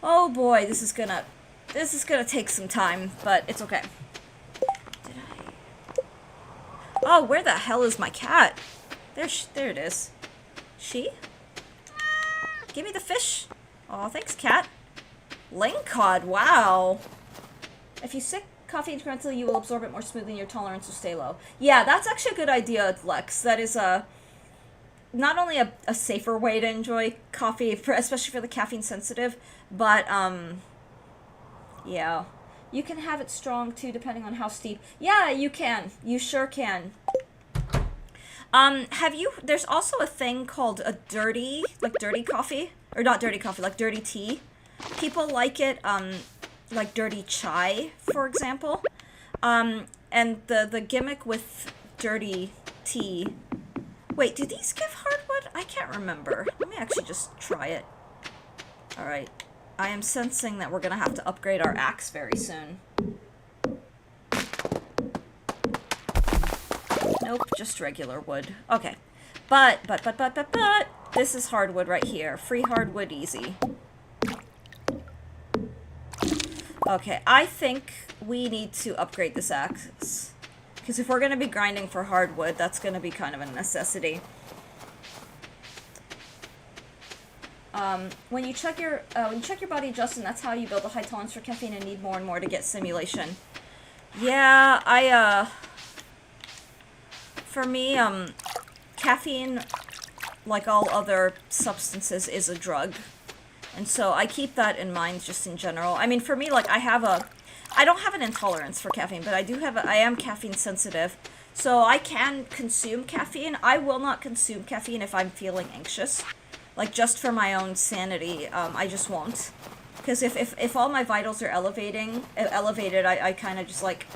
Oh boy, this is gonna take some time, but it's okay. Oh, where the hell is my cat? There it is. She? Give me the fish. Oh, thanks, cat. Lane cod, wow. If you sip coffee incrementally, you will absorb it more smoothly and your tolerance will stay low. Yeah, that's actually a good idea, Lex. That is not only a safer way to enjoy coffee, especially for the caffeine sensitive, but, yeah. You can have it strong, too, depending on how steep. Yeah, you can. You sure can. There's also a thing called a dirty coffee. Or not dirty coffee, like dirty tea. People like it, like dirty chai, for example. And the gimmick with dirty tea... Wait, do these give hardwood? I can't remember. Let me actually just try it. Alright. I am sensing that we're gonna have to upgrade our axe very soon. Nope, just regular wood. Okay. But, this is hardwood right here. Free hardwood easy. Okay, I think we need to upgrade this axe. Because if we're gonna be grinding for hardwood, that's gonna be kind of a necessity. When you check your body, Justin, that's how you build a high tolerance for caffeine and need more and more to get simulation. Yeah, for me, caffeine, like all other substances, is a drug. And so I keep that in mind just in general. I mean, for me, like, I don't have an intolerance for caffeine, but I am caffeine sensitive. So I can consume caffeine. I will not consume caffeine if I'm feeling anxious. Like, just for my own sanity, I just won't. Because if all my vitals are elevated, I kind of just, like...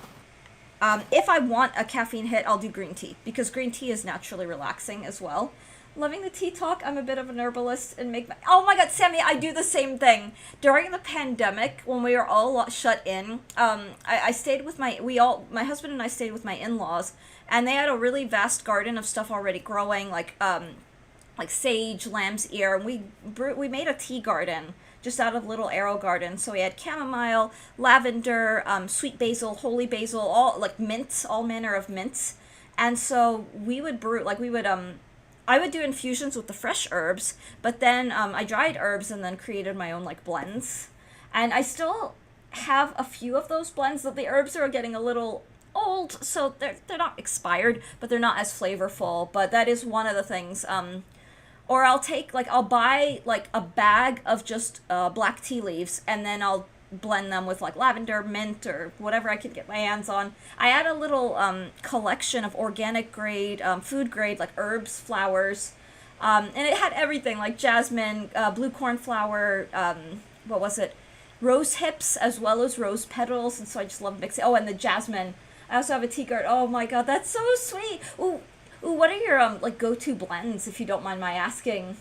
if I want a caffeine hit, I'll do green tea. Because green tea is naturally relaxing as well. Loving the tea talk. I'm a bit of an herbalist and make my... Oh my god, Sammy, I do the same thing. During the pandemic, when we were all shut in, I stayed with my husband and I stayed with my in-laws, and they had a really vast garden of stuff already growing, like sage, lamb's ear, and we made a tea garden just out of little arrow gardens. So we had chamomile, lavender, sweet basil, holy basil, all like mints, all manner of mints. And so we would brew, like I would do infusions with the fresh herbs, but then I dried herbs and then created my own like blends. And I still have a few of those blends, that the herbs are getting a little old, so they're not expired, but they're not as flavorful. But that is one of the things. Or I'll buy like a bag of just black tea leaves, and then I'll blend them with like lavender, mint, or whatever I could get my hands on. I had a little collection of organic grade, food grade, like herbs, flowers, And it had everything like jasmine, blue cornflower, what was it? Rose hips as well as rose petals, and so I just love mixing. Oh, and the jasmine. I also have a tea guard. Oh my god, that's so sweet. Ooh, what are your like go-to blends, if you don't mind my asking?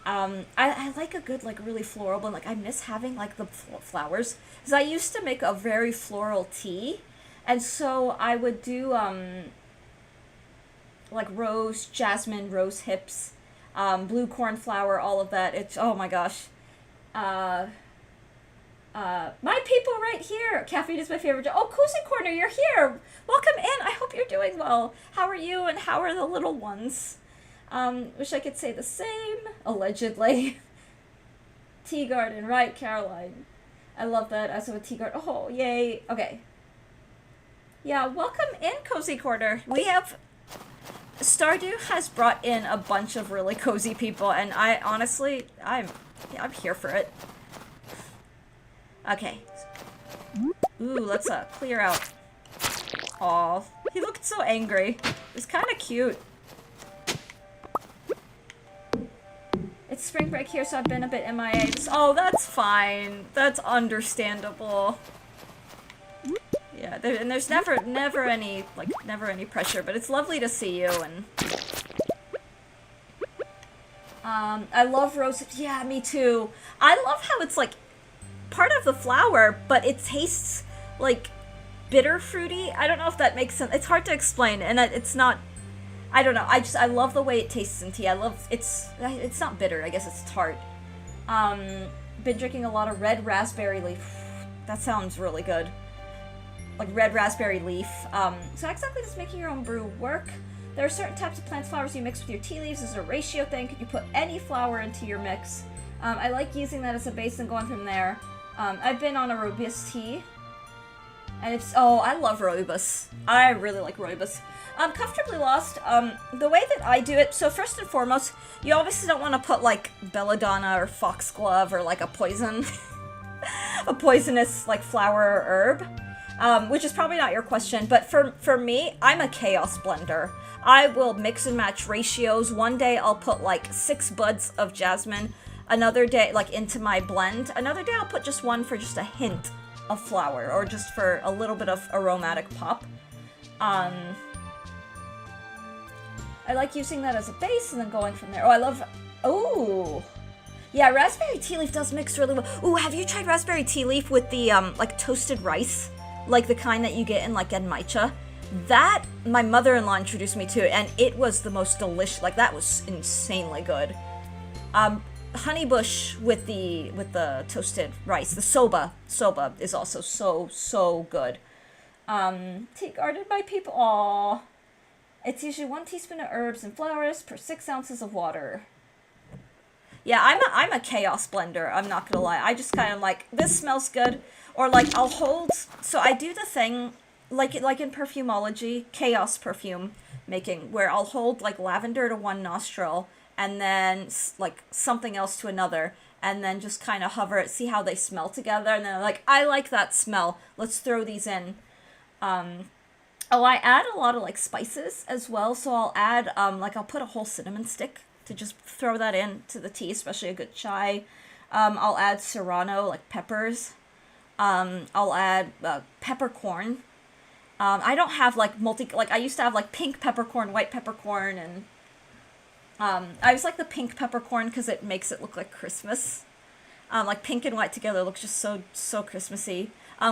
I like a good like really floral blend. Like I miss having like the flowers, because I used to make a very floral tea, and so I would do like rose, jasmine, rose hips, blue cornflower, all of that. It's oh my gosh. Uh, my people right here. Caffeine is my favorite. Oh, Cozy Corner, you're here. Welcome in. I hope you're doing well. How are you, and how are the little ones? Wish I could say the same. Allegedly. Tea garden, right, Caroline? I love that. I also have a tea garden. Oh, yay. Okay. Yeah, welcome in, Cozy Corner. We have Stardew has brought in a bunch of really cozy people, and I honestly, I'm here for it. Okay. Ooh, let's clear out. Aw, he looked so angry. It was kind of cute. It's spring break here, so I've been a bit MIA. Oh, that's fine. That's understandable. Yeah, and there's never any pressure, but it's lovely to see you, and I love roses. Yeah, me too. I love how it's like part of the flower, but it tastes like bitter fruity. I don't know if that makes sense. It's hard to explain, and it's not. I don't know. I love the way it tastes in tea. I love it's not bitter. I guess it's tart. Been drinking a lot of red raspberry leaf. That sounds really good. Like red raspberry leaf. So exactly does making your own brew work? There are certain types of plants flowers you mix with your tea leaves. Is it a ratio thing? Could you put any flower into your mix? I like using that as a base and going from there. I've been on a rooibos tea. And it's, oh, I love rooibos. I really like rooibos. Comfortably Lost, the way that I do it, so first and foremost, you obviously don't want to put, like, belladonna or foxglove or, like, a poisonous, like, flower or herb, which is probably not your question, but for me, I'm a chaos blender. I will mix and match ratios. One day I'll put, like, 6 buds of jasmine, another day, like, into my blend. Another day I'll put just one for just a hint of flower, or just for a little bit of aromatic pop. I like using that as a base and then going from there. Oh, I love... Oh! Yeah, raspberry tea leaf does mix really well. Ooh, have you tried raspberry tea leaf with the, like, toasted rice? Like the kind that you get in, like, genmaicha? That, my mother-in-law introduced me to, and it was the most delicious... Like, that was insanely good. Honeybush with the toasted rice. The soba is also so good. Tea garden by people. Aww. It's usually 1 teaspoon of herbs and flowers per 6 ounces of water. Yeah, I'm a chaos blender. I'm not gonna lie. I just kind of like, this smells good, or like I'll hold. So I do the thing like in perfumology, chaos perfume making, where I'll hold like lavender to one nostril and then like something else to another, and then just kind of hover it, see how they smell together, and then I'm like, I like that smell. Let's throw these in. Oh, I add a lot of, like, spices as well, so I'll add, like, I'll put a whole cinnamon stick to just throw that in to the tea, especially a good chai. I'll add serrano, like, peppers. I'll add, peppercorn. I don't have, like, I used to have, like, pink peppercorn, white peppercorn, and, I just like the pink peppercorn because it makes it look like Christmas. Like, pink and white together looks just so Christmassy.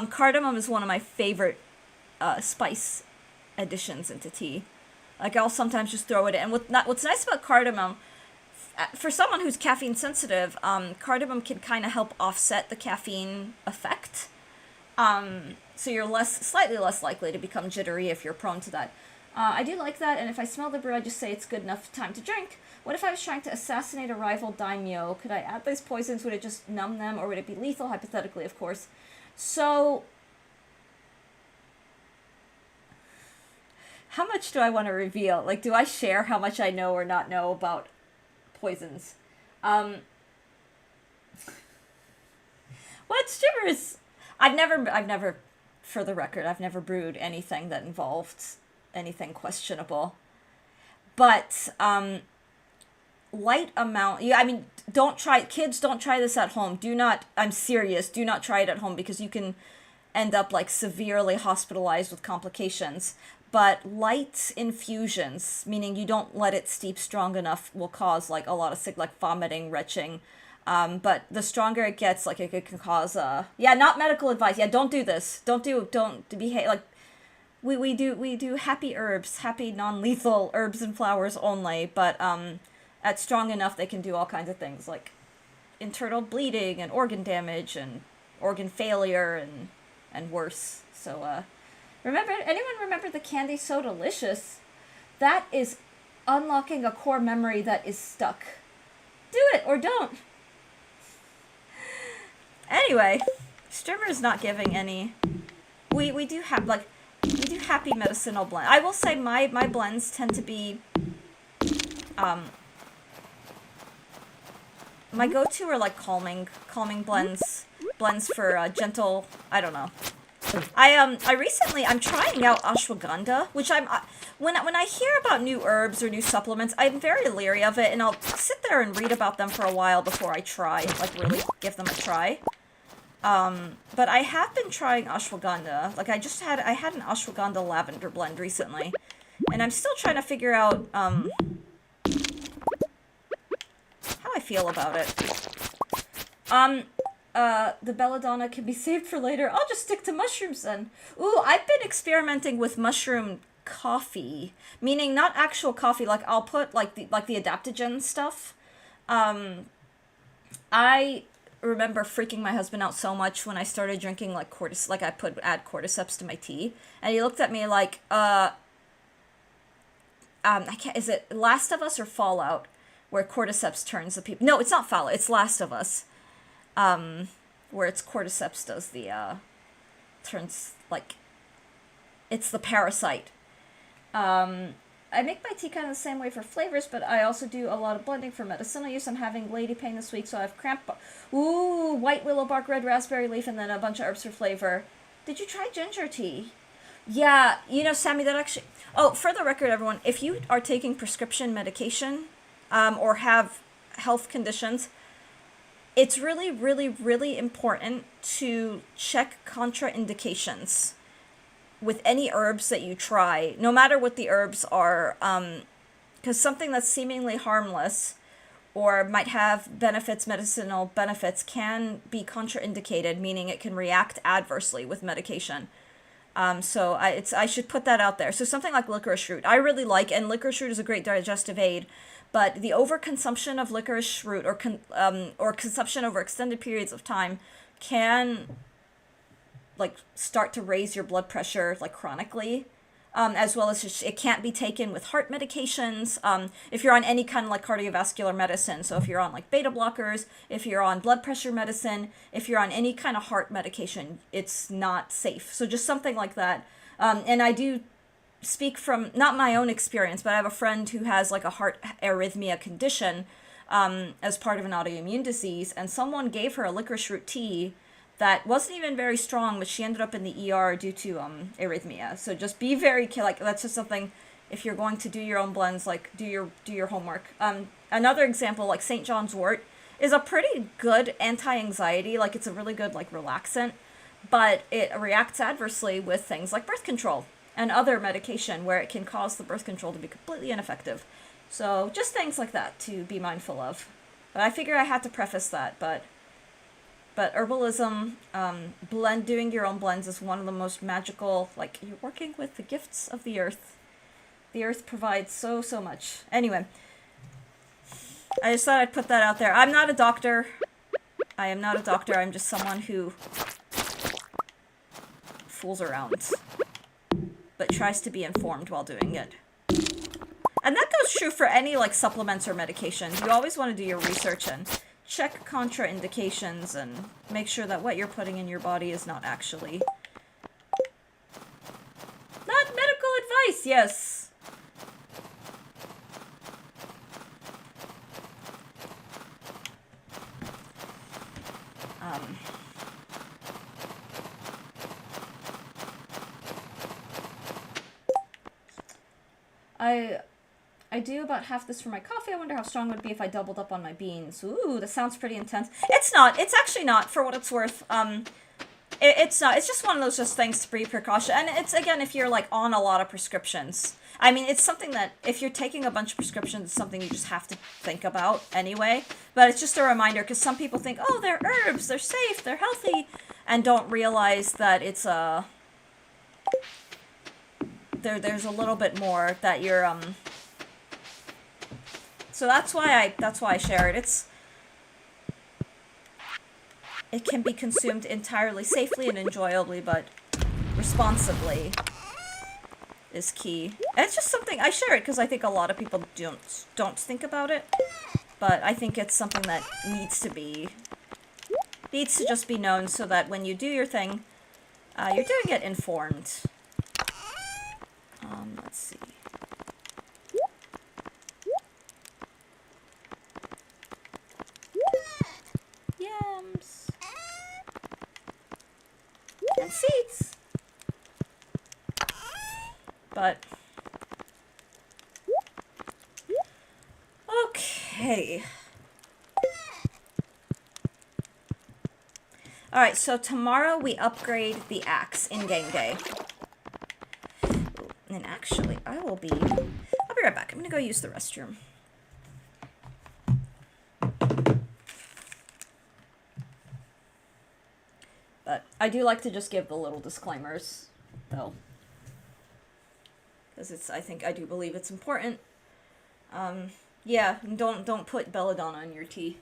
Cardamom is one of my favorite, spice additions into tea. Like, I'll sometimes just throw it in. What's nice about cardamom, for someone who's caffeine sensitive, cardamom can kind of help offset the caffeine effect. So you're slightly less likely to become jittery if you're prone to that. I do like that, and if I smell the brew, I just say it's good enough time to drink. What if I was trying to assassinate a rival daimyo? Could I add these poisons? Would it just numb them, or would it be lethal? Hypothetically, of course. So... how much do I want to reveal? Like, do I share how much I know or not know about poisons? What shivers? I've never, for the record, I've never brewed anything that involved anything questionable. But, light amount. Yeah, I mean, don't try. Kids, don't try this at home. Do not. I'm serious. Do not try it at home because you can end up like severely hospitalized with complications. But light infusions, meaning you don't let it steep strong enough, will cause like a lot of sick, like vomiting, retching. But the stronger it gets, like it can cause yeah, not medical advice. Yeah, don't do this. Don't behave like we do happy herbs, happy non-lethal herbs and flowers only, but at strong enough they can do all kinds of things like internal bleeding and organ damage and organ failure and worse. So remember the candy So Delicious? That is unlocking a core memory that is stuck. Do it or don't. Anyway, Strimmer's not giving any. We do have like we do happy medicinal blend. I will say my blends tend to be my go-to are like calming blends for gentle, I don't know. I recently I'm trying out ashwagandha, which when I hear about new herbs or new supplements, I'm very leery of it, and I'll sit there and read about them for a while before I try, like really give them a try. But I have been trying ashwagandha. Like I had an ashwagandha lavender blend recently, and I'm still trying to figure out how I feel about it. The belladonna can be saved for later. I'll just stick to mushrooms then. Ooh, I've been experimenting with mushroom coffee, meaning not actual coffee. Like I'll put like the adaptogen stuff. I remember freaking my husband out so much when I started drinking like like I add cordyceps to my tea, and he looked at me like, I can't. Is it Last of Us or Fallout, where cordyceps turns the people? No, it's not Fallout. It's Last of Us. Where it's cordyceps does the, turns, like, it's the parasite. I make my tea kind of the same way for flavors, but I also do a lot of blending for medicinal use. I'm having lady pain this week, so I have ooh, white willow bark, red raspberry leaf, and then a bunch of herbs for flavor. Did you try ginger tea? Yeah, Sammy, that actually... Oh, for the record, everyone, if you are taking prescription medication, or have health conditions, it's really, really, really important to check contraindications with any herbs that you try, no matter what the herbs are, because something that's seemingly harmless or might have medicinal benefits, can be contraindicated, meaning it can react adversely with medication. So I should put that out there. So something like licorice root, I really like, and licorice root is a great digestive aid. But the overconsumption of licorice root or consumption over extended periods of time can like start to raise your blood pressure like chronically, as well as it can't be taken with heart medications. If you're on any kind of like cardiovascular medicine, so if you're on like beta blockers, if you're on blood pressure medicine, if you're on any kind of heart medication, it's not safe. So just something like that. And I do speak from not my own experience, but I have a friend who has like a heart arrhythmia condition as part of an autoimmune disease, and someone gave her a licorice root tea that wasn't even very strong, but she ended up in the ER due to arrhythmia. So just be very like that's just something. If you're going to do your own blends, like do your homework. Another example, like St. John's wort, is a pretty good anti-anxiety. Like it's a really good like relaxant, but it reacts adversely with things like birth control and other medication, where it can cause the birth control to be completely ineffective. So just things like that to be mindful of. But I figure I had to preface that. But herbalism, doing your own blends is one of the most magical. Like you're working with the gifts of the earth. The earth provides so much. Anyway, I just thought I'd put that out there. I'm not a doctor. I am not a doctor. I'm just someone who fools around, but tries to be informed while doing it. And that goes true for any like supplements or medications. You always want to do your research and check contraindications and make sure that what you're putting in your body is not actually not medical advice. Yes. I do about half this for my coffee. I wonder how strong it would be if I doubled up on my beans. Ooh, that sounds pretty intense. It's not. It's actually not, for what it's worth. It's not. It's just one of those just things to be precaution. And it's, again, if you're, like, on a lot of prescriptions. I mean, it's something that, if you're taking a bunch of prescriptions, it's something you just have to think about anyway. But it's just a reminder, because some people think, oh, they're herbs, they're safe, they're healthy, and don't realize that it's a... There's a little bit more that you're, So that's why I share it. It can be consumed entirely safely and enjoyably, but responsibly is key. And it's just something I share it because I think a lot of people don't think about it, but I think it's something that needs to just be known so that when you do your thing, you're doing it informed. Let's see. Yams. And seeds. But... okay. Alright, so tomorrow we upgrade the axe in game day. And actually, I'll be right back. I'm gonna go use the restroom. But I do like to just give the little disclaimers, though. Because I do believe it's important. Yeah, don't put belladonna in your tea.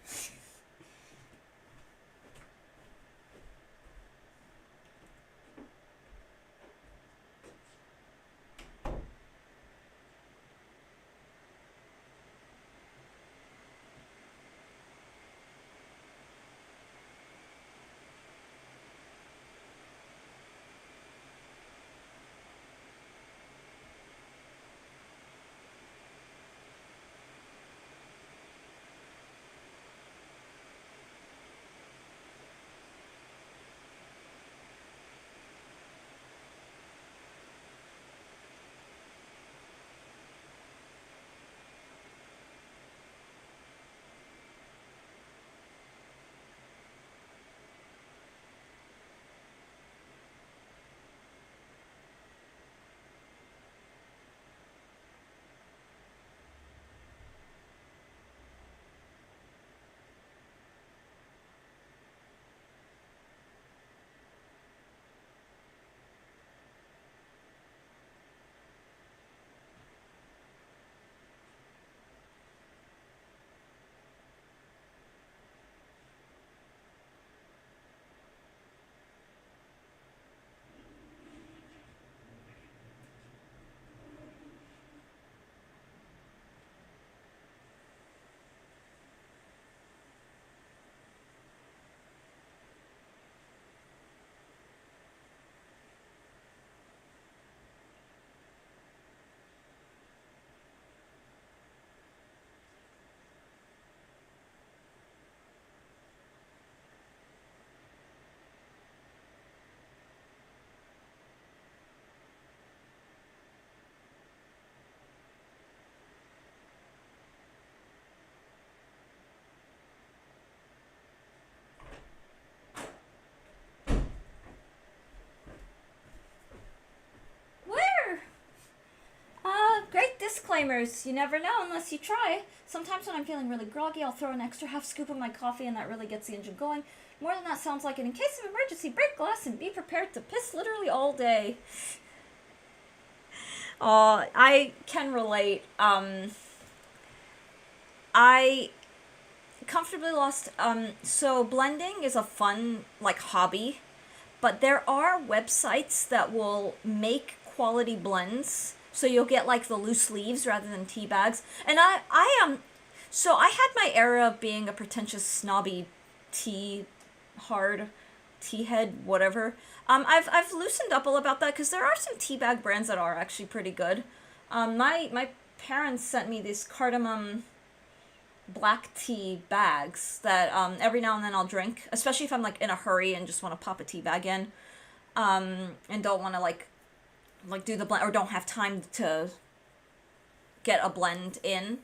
Great disclaimers. You never know unless you try. Sometimes when I'm feeling really groggy, I'll throw an extra half scoop of my coffee and that really gets the engine going. More than that sounds like it. In case of emergency, break glass and be prepared to piss literally all day. I can relate. I comfortably lost, so blending is a fun, like, hobby, but there are websites that will make quality blends. So you'll get, like, the loose leaves rather than tea bags. And so I had my era of being a pretentious, snobby hard tea head, whatever. I've loosened up all about that, because there are some tea bag brands that are actually pretty good. My parents sent me these cardamom black tea bags that, every now and then I'll drink, especially if I'm, like, in a hurry and just want to pop a tea bag in, and don't want to, like do the blend, or don't have time to get a blend in.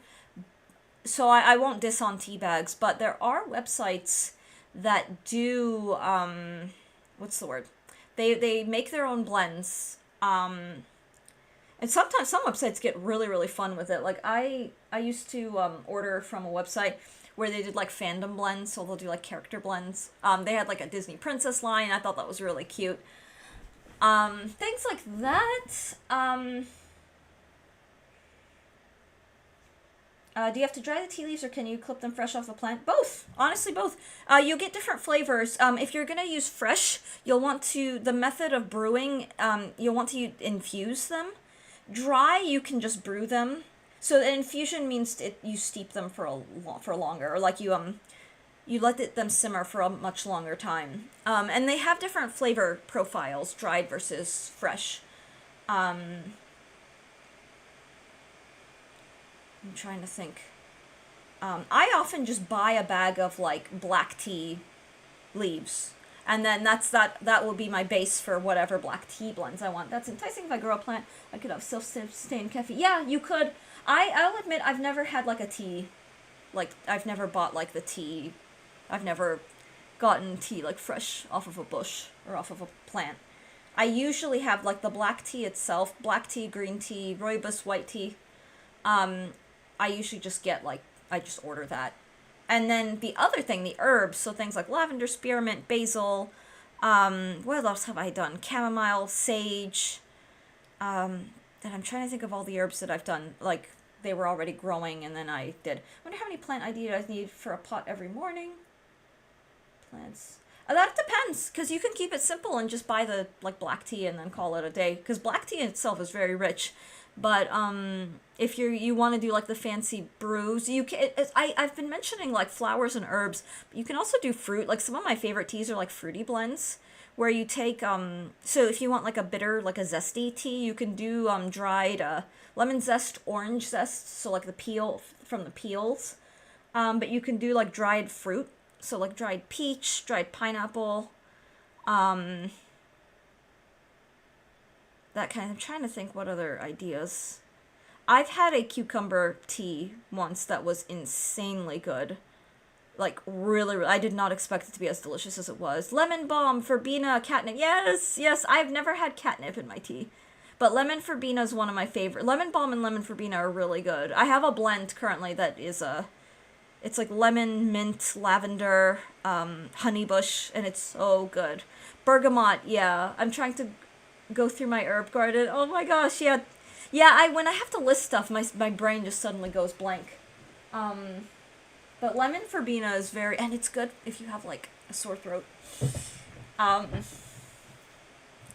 So I won't diss on tea bags, but there are websites that do, what's the word? They make their own blends. And sometimes some websites get really, really fun with it. Like, I used to order from a website where they did, like, fandom blends, so they'll do, like, character blends. They had, like, a Disney princess line. I thought that was really cute. Things like that. Do you have to dry the tea leaves, or can you clip them fresh off the plant? Both. Honestly, both. You'll get different flavors. If you're going to use fresh, you'll want to, the method of brewing, you'll want to infuse them. Dry, you can just brew them. So the infusion means you steep them for longer, or like you let them simmer for a much longer time. And they have different flavor profiles, dried versus fresh. I'm trying to think. I often just buy a bag of like black tea leaves. And then that will be my base for whatever black tea blends I want. That's enticing. If I grow a plant, I could have self-sustained caffeine. Yeah, you could. I'll admit, I've never had like a tea. Like, I've never bought like the tea. I've never gotten tea like fresh off of a bush or off of a plant. I usually have like the black tea itself, black tea, green tea, rooibos, white tea. I usually just get like, I just order that. And then the other thing, the herbs, so things like lavender, spearmint, basil, what else have I done? Chamomile, sage, and I'm trying to think of all the herbs that I've done, like, they were already growing, and then I did. I wonder how many plant ideas I need for a pot every morning. Plants. That depends, because you can keep it simple and just buy the, like, black tea and then call it a day, because black tea in itself is very rich. But if you want to do like the fancy brews, you can. I've been mentioning like flowers and herbs, but you can also do fruit. Like, some of my favorite teas are like fruity blends, where you take so if you want like a bitter, like a zesty tea, you can do dried lemon zest, orange zest, so like the peel from the peels. But you can do like dried fruit, so like dried peach, dried pineapple, that kind of. I'm trying to think what other ideas. I've had a cucumber tea once that was insanely good. Like, really, I did not expect it to be as delicious as it was. Lemon balm, verbena, catnip. Yes, I've never had catnip in my tea. But lemon verbena is one of my favorite. Lemon balm and lemon verbena are really good. I have a blend currently that is it's like lemon, mint, lavender, honeybush, and it's so good. Bergamot, yeah. I'm trying to go through my herb garden. Oh my gosh, yeah. Yeah, when I have to list stuff, my brain just suddenly goes blank. But lemon verbena is very, and it's good if you have like a sore throat.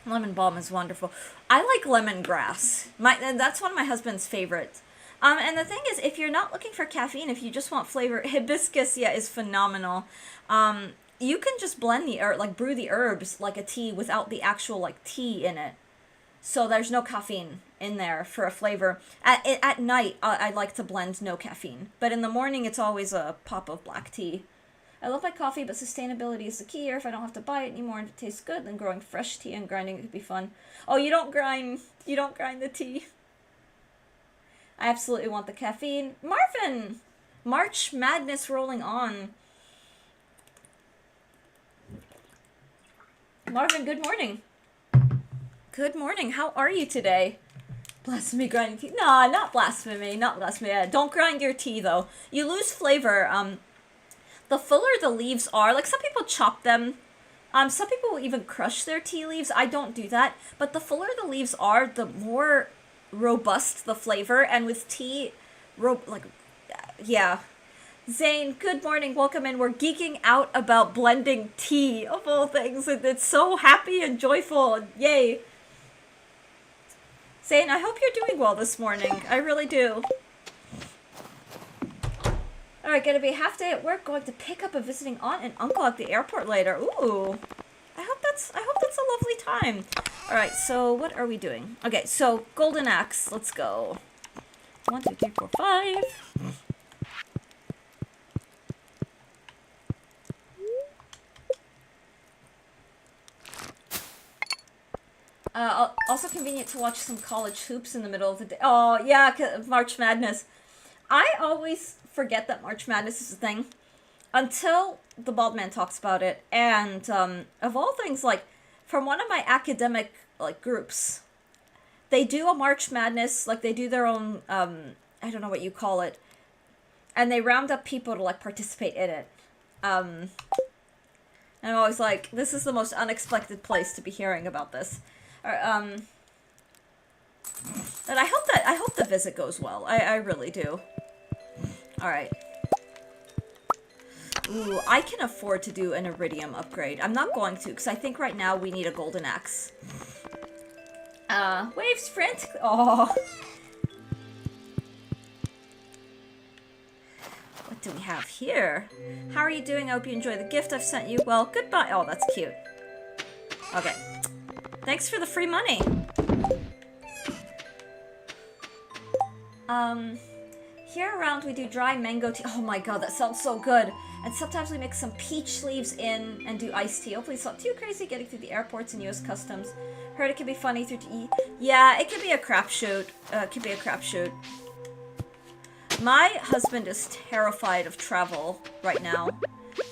Lemon balm is wonderful. I like lemongrass. That's one of my husband's favorites. And the thing is, if you're not looking for caffeine, if you just want flavor, hibiscus, yeah, is phenomenal. You can just blend the herb, like brew the herbs like a tea without the actual like tea in it. So there's no caffeine in there for a flavor. At night, I like to blend no caffeine. But in the morning, it's always a pop of black tea. I love my coffee, but sustainability is the key here. If I don't have to buy it anymore and it tastes good, then growing fresh tea and grinding it could be fun. Oh, you don't grind the tea. I absolutely want the caffeine. Marvin! March Madness rolling on. Marvin, good morning. Good morning. How are you today? Blasphemy grinding tea. No, not blasphemy. Not blasphemy. Don't grind your tea, though. You lose flavor. The fuller the leaves are, like some people chop them. Some people will even crush their tea leaves. I don't do that. But the fuller the leaves are, the more robust the flavor. And with tea, yeah. Zane, good morning. Welcome in. We're geeking out about blending tea, of all things. It's so happy and joyful. Yay. Zane, I hope you're doing well this morning. I really do. Alright, gonna be a half day at work, going to pick up a visiting aunt and uncle at the airport later. Ooh. I hope that's a lovely time. Alright, so what are we doing? Okay, so golden axe. Let's go. 1, 2, 3, 4, 5. Also convenient to watch some college hoops in the middle of the day. Oh, yeah, March Madness. I always forget that March Madness is a thing until the bald man talks about it. And of all things, like, from one of my academic, like, groups, they do a March Madness, like, they do their own, I don't know what you call it, and they round up people to, like, participate in it. And I'm always like, this is the most unexpected place to be hearing about this. And I hope the visit goes well. I really do. Alright. Ooh, I can afford to do an iridium upgrade. I'm not going to, because I think right now we need a golden axe. Waves frantically. Oh. What do we have here? How are you doing? I hope you enjoy the gift I've sent you. Well, goodbye. Oh, that's cute. Okay. Thanks for the free money. Here around we do dry mango tea. Oh my god, that sounds so good. And sometimes we mix some peach leaves in and do iced tea. Hopefully it's not too crazy getting through the airports and US Customs. Heard it can be funny through Yeah, it can be a crapshoot. It can be a crapshoot. My husband is terrified of travel right now.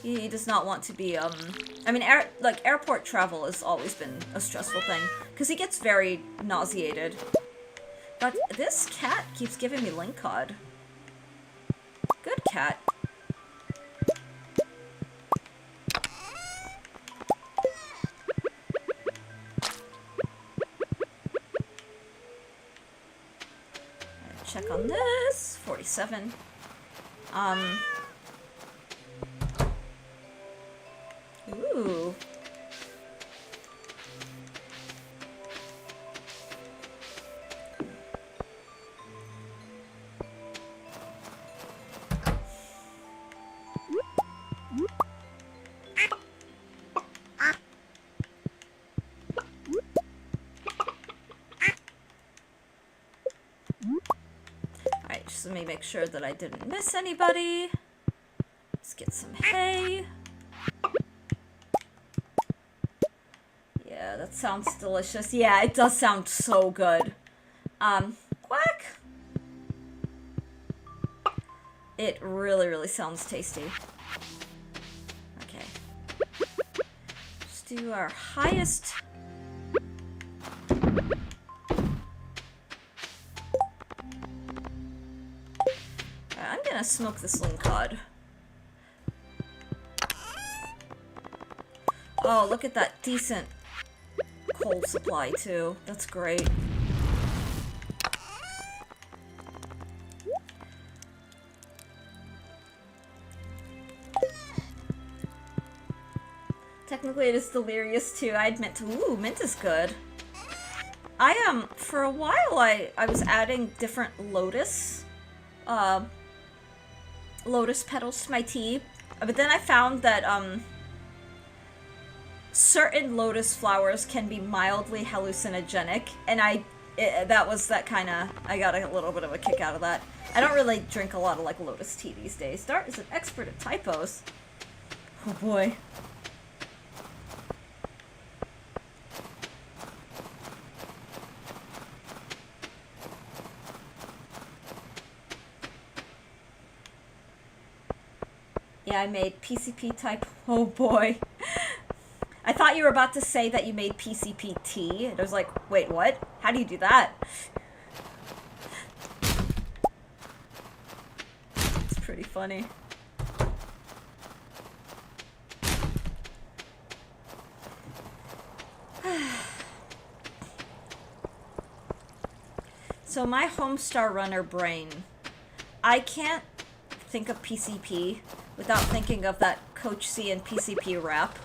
He does not want to be, I mean, airport travel has always been a stressful thing. Because he gets very nauseated. But this cat keeps giving me link cod. Good cat. Check on this. 47. Ooh. Let me make sure that I didn't miss anybody. Let's get some hay. Yeah, that sounds delicious. Yeah, it does sound so good. Quack! It really, really sounds tasty. Okay. Let's do our highest... I'm gonna smoke this link cod. Oh, look at that decent coal supply, too. That's great. Technically, it is delirious, too. I admit to... Ooh, mint is good. For a while, I was adding different lotus petals to my tea, but then I found that certain lotus flowers can be mildly hallucinogenic, and I got a little bit of a kick out of that. I don't really drink a lot of like lotus tea these days. Dart is an expert at typos. Oh boy. Yeah, I made PCP type. Oh boy. I thought you were about to say that you made PCP tea. And I was like, wait, what? How do you do that? It's pretty funny. So my Homestar Runner brain, I can't think of PCP without thinking of that Coach C and PCP rap.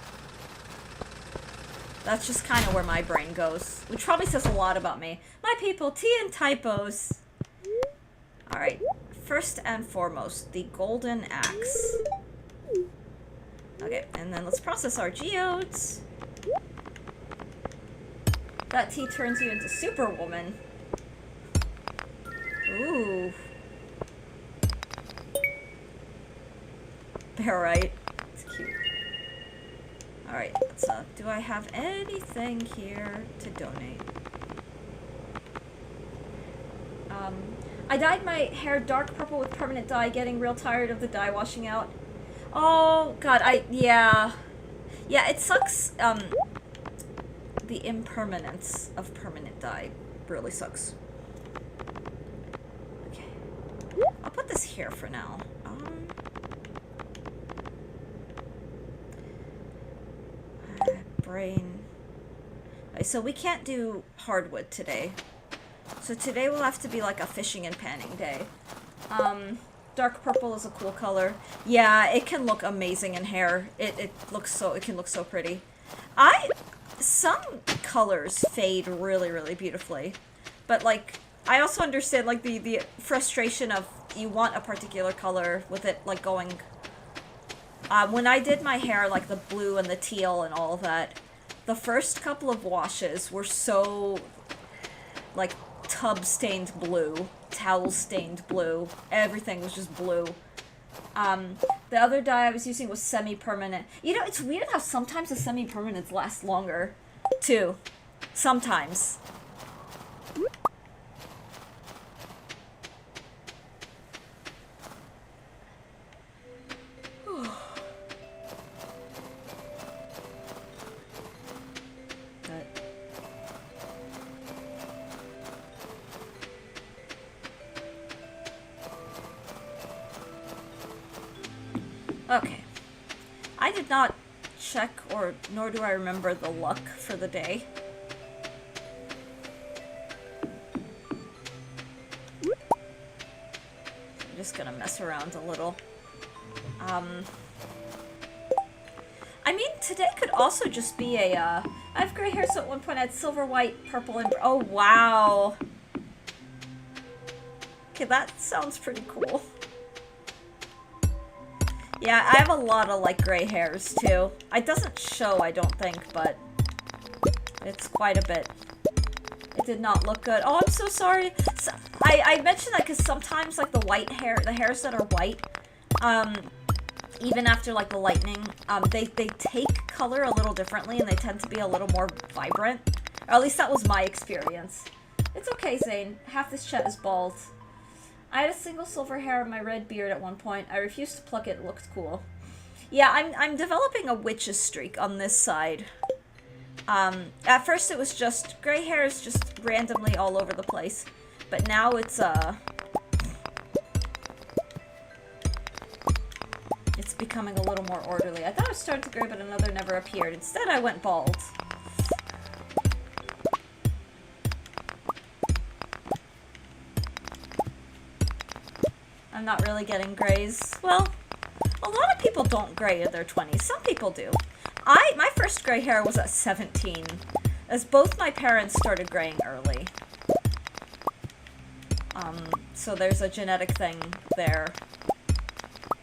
That's just kind of where my brain goes, which probably says a lot about me. My people, tea and typos. Alright, first and foremost, the golden axe. Okay, and then let's process our geodes. That tea turns you into Superwoman. Ooh. Barite. It's cute. Alright, let's, do I have anything here to donate? I dyed my hair dark purple with permanent dye, getting real tired of the dye washing out. Oh, God, yeah. Yeah, it sucks, the impermanence of permanent dye really sucks. Okay. I'll put this here for now. Brain. Okay, so we can't do hardwood today. So today will have to be like a fishing and panning day. Dark purple is a cool color. Yeah, it can look amazing in hair. It can look so pretty. Some colors fade really, really beautifully. But like, I also understand like the frustration of you want a particular color with it like going. When I did my hair, like the blue and the teal and all of that, the first couple of washes were so like tub stained blue, towel stained blue. Everything was just blue. The other dye I was using was semi-permanent. You know, it's weird how sometimes the semi-permanents last longer, too. Sometimes. Okay. I did not check, or nor do I remember the luck for the day. I'm just gonna mess around a little. I mean, today could also just be a, I have gray hair, so at one point I had silver, white, purple, and... Oh, wow! Okay, that sounds pretty cool. Yeah, I have a lot of, like, gray hairs, too. It doesn't show, I don't think, but it's quite a bit. It did not look good. Oh, I'm so sorry. So, I mentioned that because sometimes, like, the white hair, the hairs that are white, even after, like, the lightning, they take color a little differently, and they tend to be a little more vibrant. Or at least that was my experience. It's okay, Zane. Half this chat is bald. I had a single silver hair in my red beard at one point. I refused to pluck it. It looked cool. Yeah, I'm developing a witch's streak on this side. At first it was just gray hairs just randomly all over the place. But now it's becoming a little more orderly. I thought I was starting to gray, but another never appeared. Instead, I went bald. I'm not really getting grays. Well, a lot of people don't gray in their 20s. Some people do. My first gray hair was at 17, as both my parents started graying early. So there's a genetic thing there.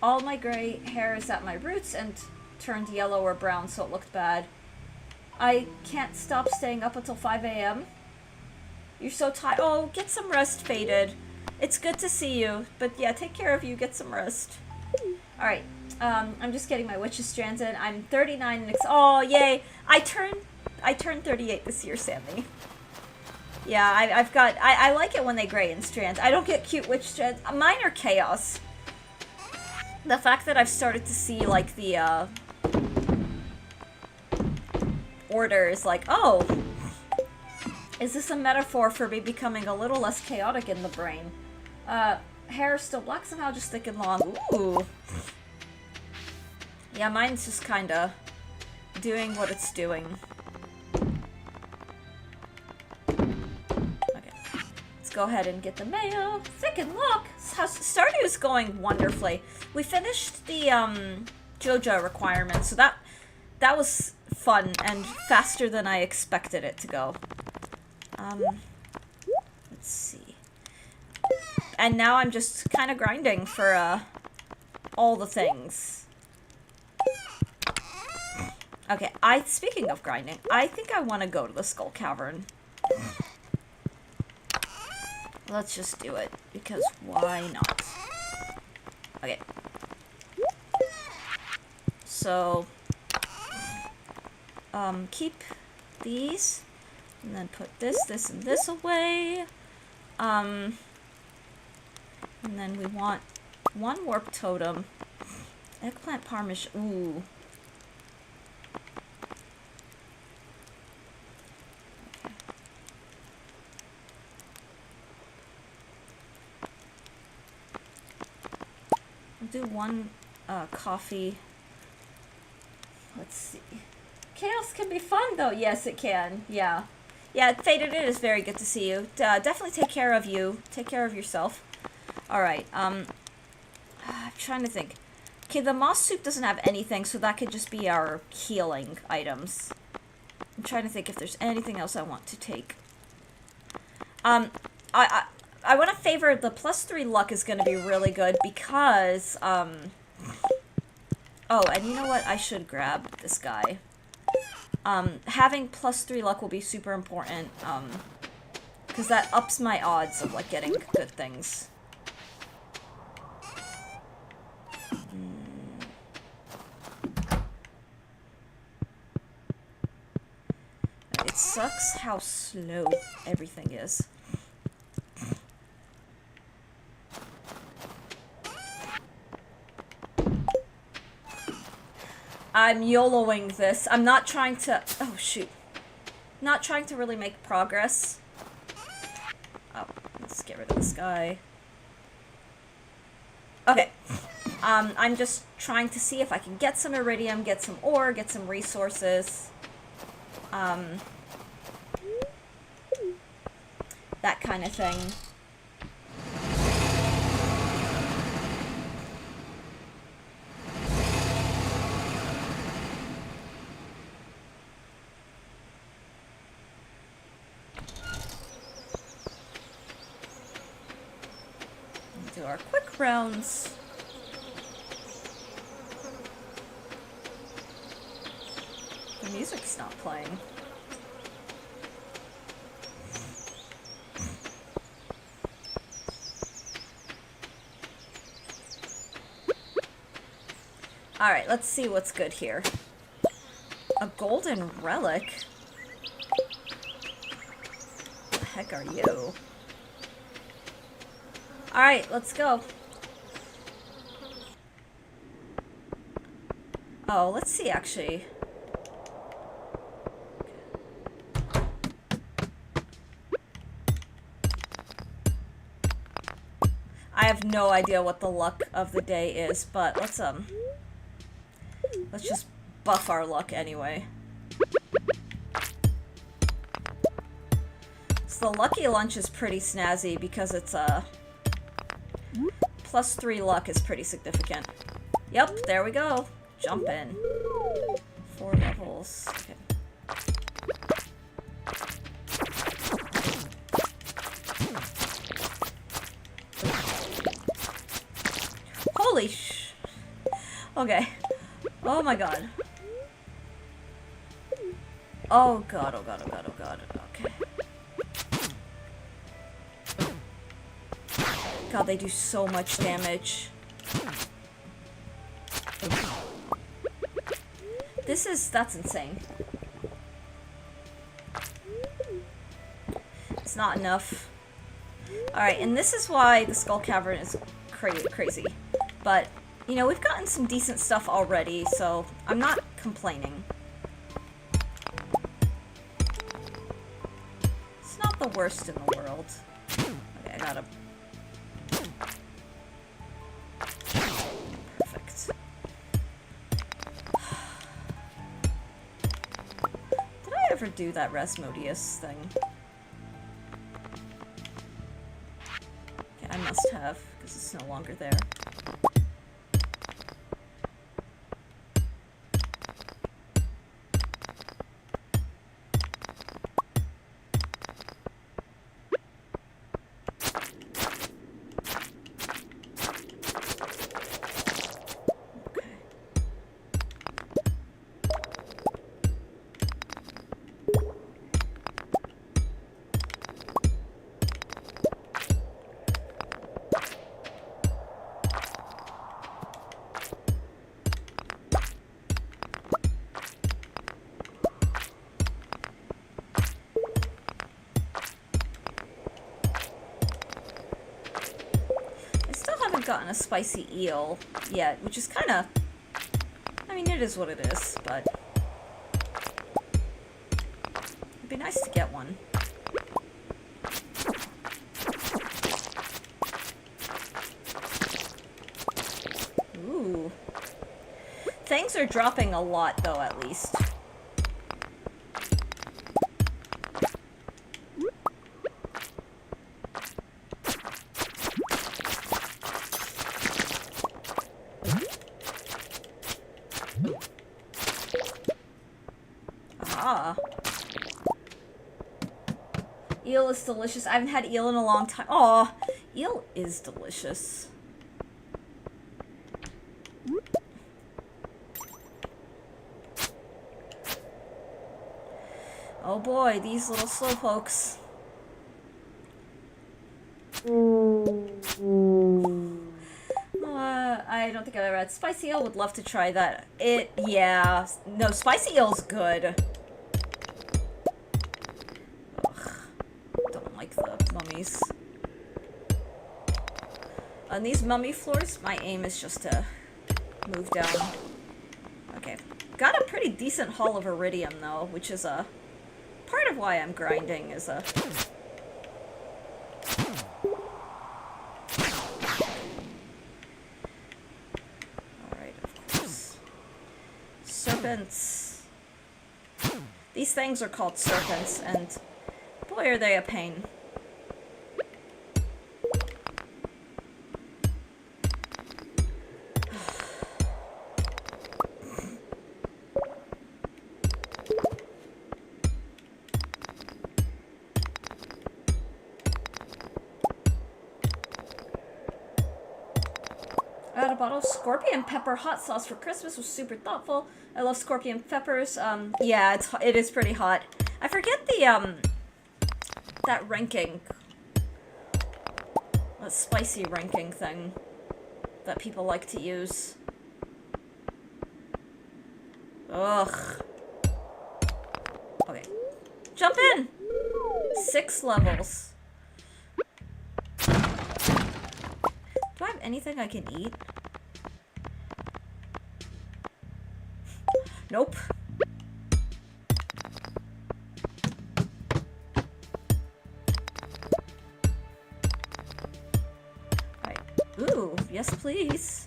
All my gray hair is at my roots and turned yellow or brown, so it looked bad. I can't stop staying up until 5 a.m. You're so tired. Oh, get some rest, Faded. It's good to see you, but yeah, take care of you, get some rest. Alright, I'm just getting my witch's strands in. I'm 39 and oh, yay! I turned 38 this year, Sammy. Yeah, I've got, I like it when they gray in strands. I don't get cute witch strands. Mine are chaos. The fact that I've started to see, like, the, orders, like, oh, is this a metaphor for me becoming a little less chaotic in the brain? Hair is still black somehow, just thick and long. Ooh. Yeah, mine's just kinda doing what it's doing. Okay. Let's go ahead and get the mayo. Thick and look! Stardew is going wonderfully. We finished the, Joja requirement, so that was fun and faster than I expected it to go. Let's see. And now I'm just kind of grinding for, all the things. Okay, speaking of grinding, I think I want to go to the Skull Cavern. Let's just do it, because why not? Okay. So, keep these, and then put this, and this away. And then we want one warp totem. Eggplant parmesan. Ooh. Okay. We'll do one coffee. Let's see. Chaos can be fun, though. Yes, it can. Yeah. Yeah, Faded, it is very good to see you. Definitely take care of you. Take care of yourself. Alright, I'm trying to think. Okay, the moss soup doesn't have anything, so that could just be our healing items. I'm trying to think if there's anything else I want to take. I want to favor the +3 luck is going to be really good because, oh, and you know what? I should grab this guy. Having +3 luck will be super important, because that ups my odds of, like, getting good things. It sucks how slow everything is. I'm YOLOing this. I'm not trying to... Oh, shoot. Not trying to really make progress. Oh, let's get rid of this guy. Okay. I'm just trying to see if I can get some iridium, get some ore, get some resources. That kind of thing. Do our quick rounds. The music's not playing. Alright, let's see what's good here. A golden relic? What the heck are you? Alright, let's go. Oh, let's see, actually. I have no idea what the luck of the day is, but let's just buff our luck anyway. So the lucky lunch is pretty snazzy because it's +3 luck is pretty significant. Yep, there we go. Jump in. 4 levels. Okay. Holy sh... Okay. Oh my god. Oh god, oh god, oh god, oh god. Okay. God, they do so much damage. That's insane. It's not enough. Alright, and this is why the Skull Cavern is crazy. But, you know, we've gotten some decent stuff already, so I'm not complaining. It's not the worst in the world. Okay, I gotta... Perfect. Did I ever do that Rasmodius thing? Okay, I must have, because it's no longer there. gotten a spicy eel yet, which is kind of... I mean, it is what it is, but... It'd be nice to get one. Ooh. Things are dropping a lot, though, at least. Ah. Eel is delicious. I haven't had eel in a long time. Aw, eel is delicious. Oh boy, these little slowpokes. I don't think I've ever had spicy eel. Would love to try that. Yeah. No, spicy eel's good. Ugh. Don't like the mummies. On these mummy floors, my aim is just to move down. Okay. Got a pretty decent haul of iridium, though, which is a... part of why I'm grinding is a... Alright, of course. Serpents. These things are called serpents, and boy are they a pain. I got a bottle of scorpion pepper hot sauce for Christmas. Was super thoughtful. I love scorpion peppers. Yeah, it is pretty hot. I forget the that ranking, that spicy ranking thing that people like to use. Ugh. Okay, jump in. 6 levels. Do I have anything I can eat? Nope. Alright. Ooh, yes please.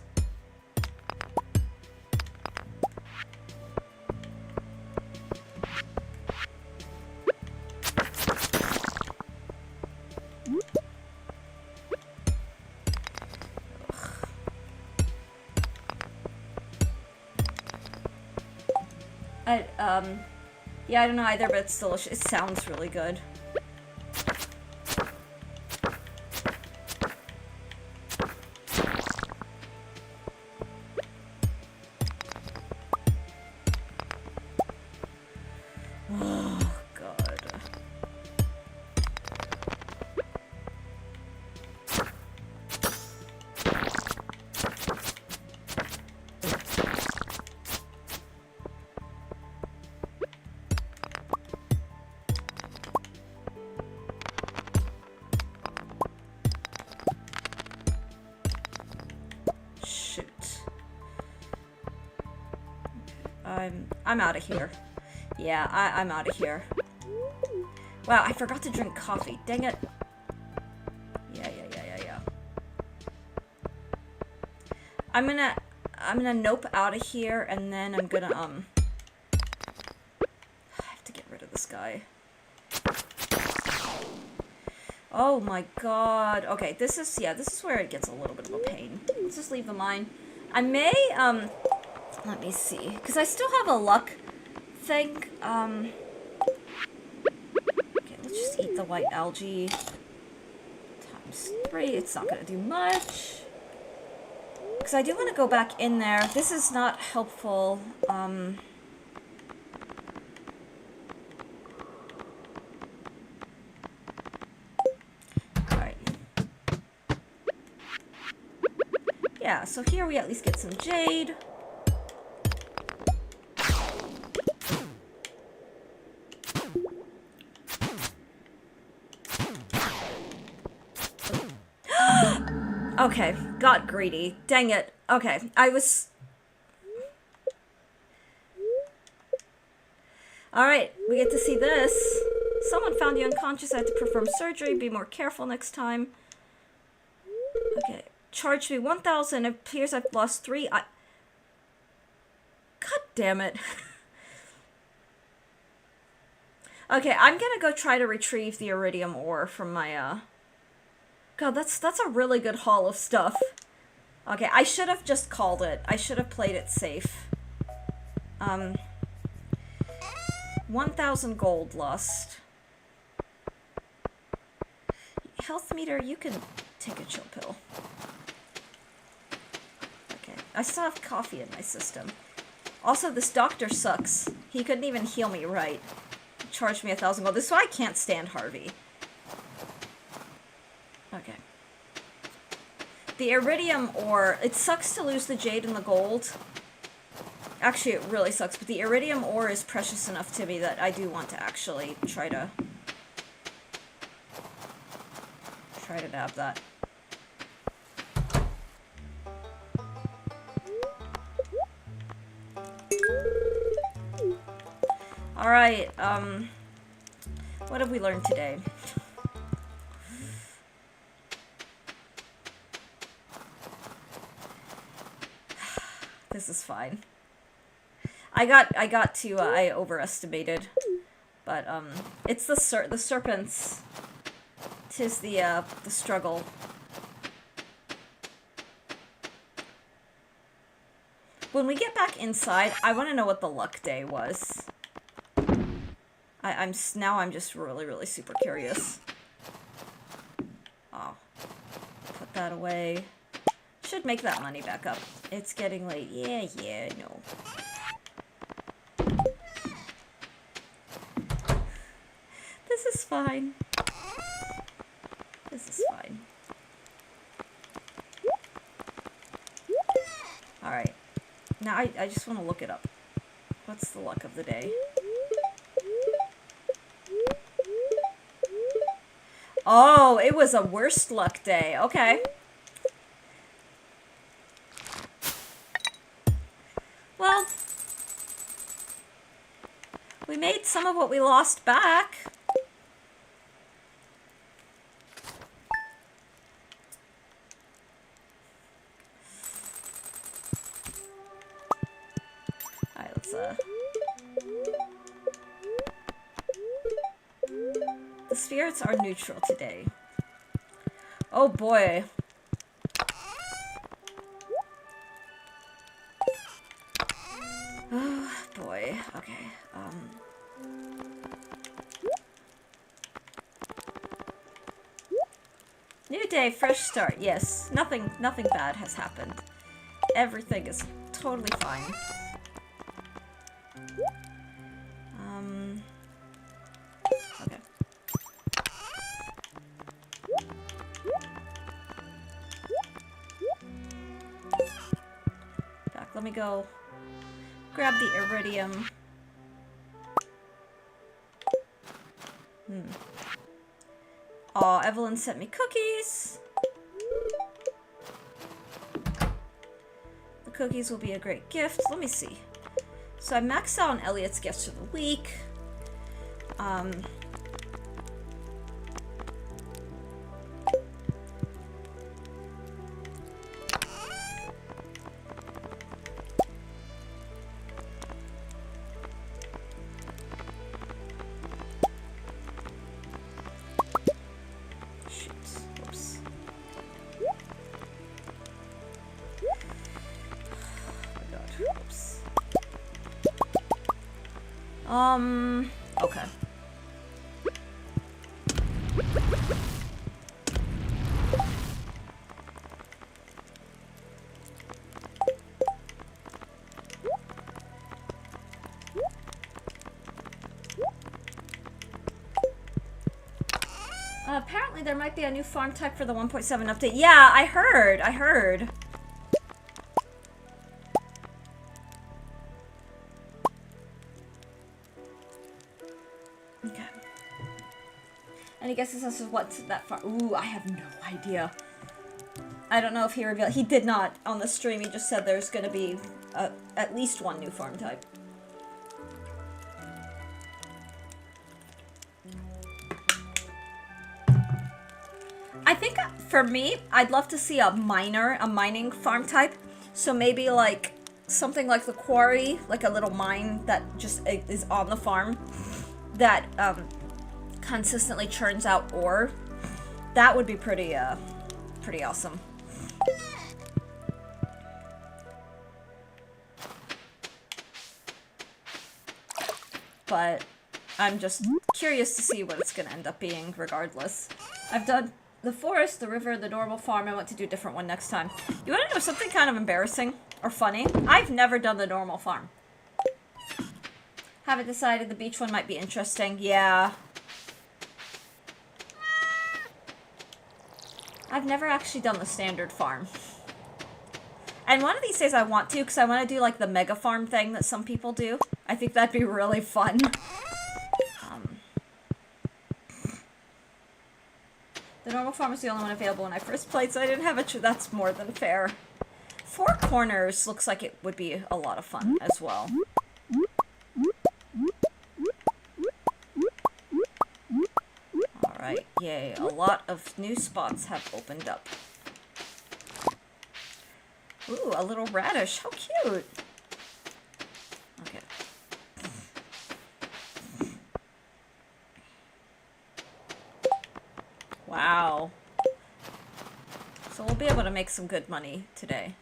Yeah, I don't know either, but it's delicious. It sounds really good. Oh, God. I'm out of here. Yeah, I'm out of here. Wow, I forgot to drink coffee. Dang it. Yeah. I'm gonna nope out of here, and then I'm gonna, I have to get rid of this guy. Oh my god. Okay, this is where it gets a little bit of a pain. Let's just leave the mine. I may, let me see, because I still have a luck thing. Okay, let's just eat the white algae. Times 3, it's not gonna do much. Because I do want to go back in there. This is not helpful. Alright. Yeah, so here we at least get some jade. Okay, got greedy. Dang it. Okay, I was... Alright, we get to see this. Someone found you unconscious. I had to perform surgery. Be more careful next time. Okay. Charged me 1,000. It appears I've lost 3. God damn it. Okay, I'm gonna go try to retrieve the iridium ore from my, God, that's a really good haul of stuff. Okay, I should have just called it. I should have played it safe. 1,000 gold lost. Health meter, you can take a chill pill. Okay, I still have coffee in my system. Also, this doctor sucks. He couldn't even heal me right. He charged me 1,000 gold. This is why I can't stand Harvey. Okay. The iridium ore, it sucks to lose the jade and the gold. Actually, it really sucks, but the iridium ore is precious enough to me that I do want to actually try to nab that. Alright, what have we learned today? This is fine. I overestimated. But, it's the serpents. 'Tis the struggle. When we get back inside, I want to know what the luck day was. Now I'm just really, really super curious. Oh. Put that away. Should make that money back up. It's getting late. Yeah, no. This is fine. This is fine. Alright. Now I just want to look it up. What's the luck of the day? Oh, it was a worst luck day. Okay. Well, we made some of what we lost back. Alright, let's, The spirits are neutral today. Oh boy. Oh boy. Okay. New day, fresh start. Yes. Nothing bad has happened. Everything is totally fine. Okay. Back, let me go grab the iridium. Aw, Evelyn sent me cookies. The cookies will be a great gift. Let me see. So I maxed out on Elliot's gifts for the week. Okay. Apparently there might be a new farm type for the 1.7 update. Yeah, I heard. Okay. Any guesses as to what's that far? Ooh, I have no idea. I don't know if he revealed. He did not on the stream. He just said there's going to be at least one new farm type. I think for me, I'd love to see a mining farm type. So maybe like something like the quarry, like a little mine that just is on the farm that consistently churns out ore. That would be pretty awesome. But I'm just curious to see what it's gonna end up being regardless. I've done the forest, the river, the normal farm. I want to do a different one next time. You wanna know something kind of embarrassing or funny? I've never done the normal farm. Haven't decided. The beach one might be interesting. Yeah. I've never actually done the standard farm. And one of these days I want to, because I want to do like the mega farm thing that some people do. I think that'd be really fun. The normal farm was the only one available when I first played, so I didn't have a that's more than fair. Four Corners looks like it would be a lot of fun as well. Alright, yay. A lot of new spots have opened up. Ooh, a little radish. How cute! Okay. Wow. So we'll be able to make some good money today.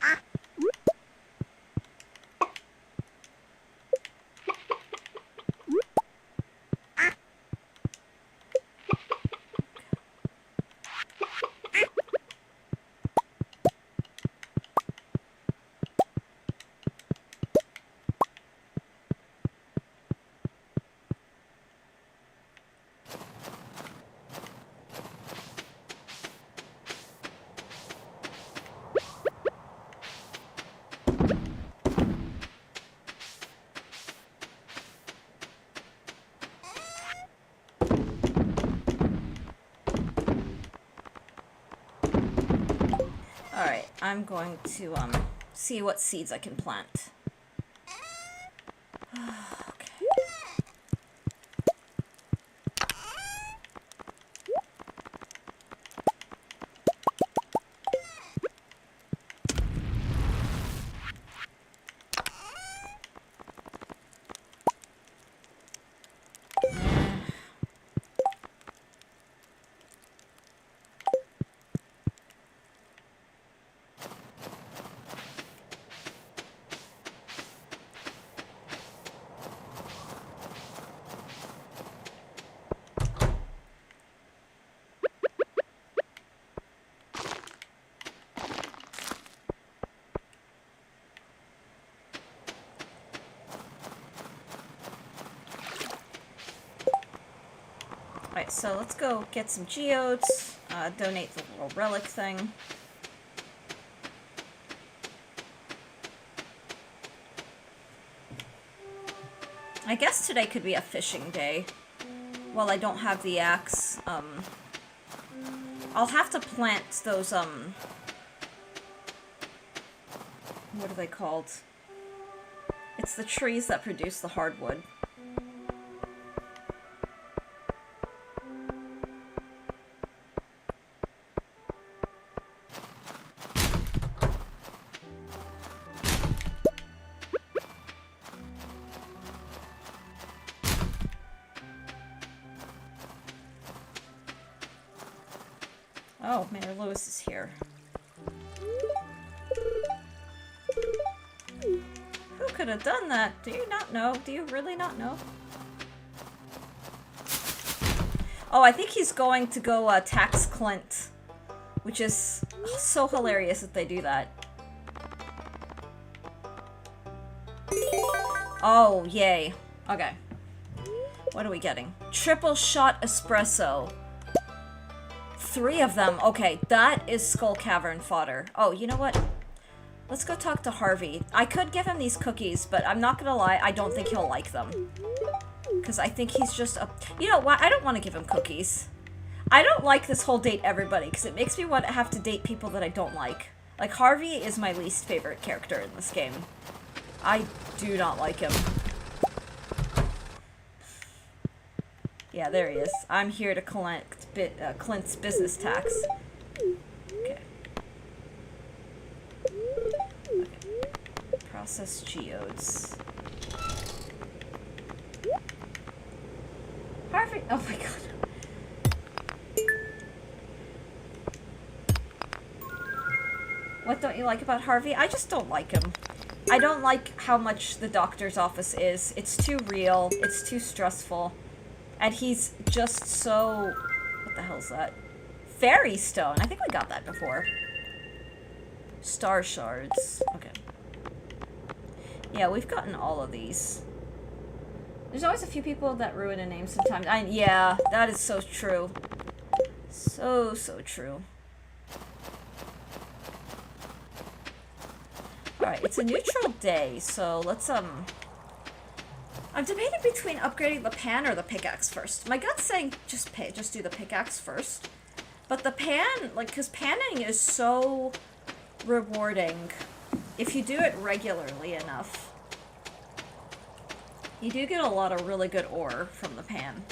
I'm going to see what seeds I can plant. Alright, so let's go get some geodes, donate the little relic thing. I guess today could be a fishing day. While I don't have the axe, I'll have to plant those, what are they called? It's the trees that produce the hardwood. Oh, Mayor Lewis is here. Who could have done that? Do you not know? Do you really not know? Oh, I think he's going to go tax Clint. Which is so hilarious that they do that. Oh, yay. Okay. What are we getting? Triple shot espresso. 3 of them. Okay, that is Skull Cavern fodder. Oh, you know what? Let's go talk to Harvey. I could give him these cookies, but I'm not gonna lie, I don't think he'll like them. Because I think he's just a... You know what? I don't want to give him cookies. I don't like this whole date everybody, because it makes me want to have to date people that I don't like. Like, Harvey is my least favorite character in this game. I do not like him. Yeah, there he is. I'm here to collect Clint's business tax. Okay. Process geodes. Harvey! Oh my god. What don't you like about Harvey? I just don't like him. I don't like how much the doctor's office is. It's too real. It's too stressful. And he's just so... What the hell's that? Fairy stone. I think we got that before. Star shards. Okay. Yeah, we've gotten all of these. There's always a few people that ruin a name sometimes. Yeah, that is so true. So true. Alright, it's a neutral day, so let's, I'm debating between upgrading the pan or the pickaxe first. My gut's saying just do the pickaxe first. But the pan, like, because panning is so rewarding if you do it regularly enough. You do get a lot of really good ore from the pan.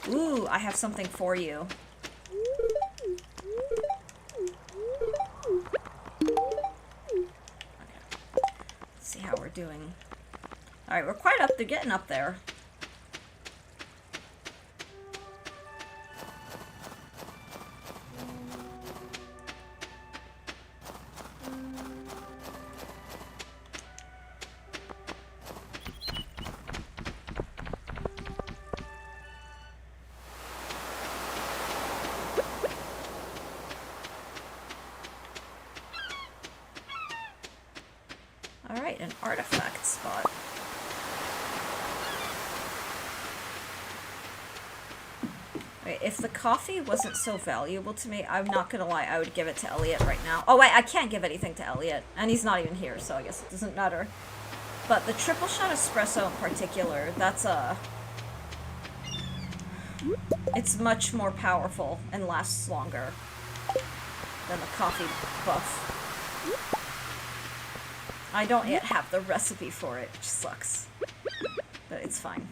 Ooh, I have something for you. See how we're doing. Alright, we're quite up there, getting up there. Alright, an artifact spot. Wait, if the coffee wasn't so valuable to me, I'm not gonna lie, I would give it to Elliot right now. Oh wait, I can't give anything to Elliot, and he's not even here, so I guess it doesn't matter. But the triple shot espresso in particular, that's it's much more powerful and lasts longer than the coffee buff. I don't yet have the recipe for it, which sucks. But it's fine.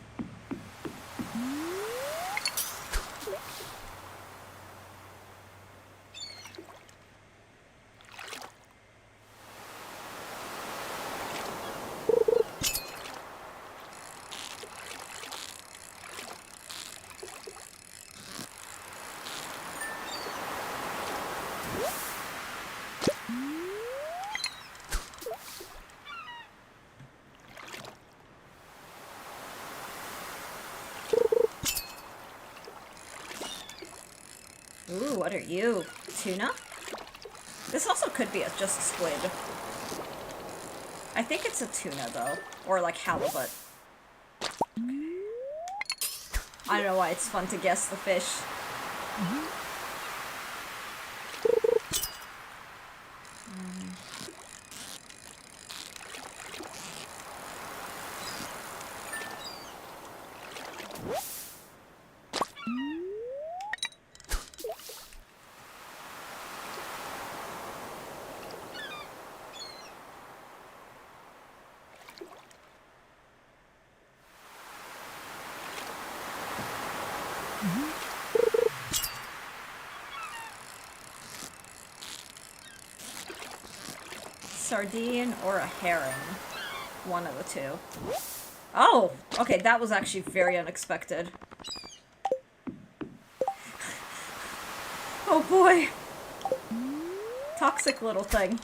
Ooh, what are you? Tuna? This also could be just squid. I think it's a tuna, though. Or, like, halibut. I don't know why it's fun to guess the fish. Sardine or a herring. One of the two. Oh! Okay, that was actually very unexpected. Oh boy! Toxic little thing.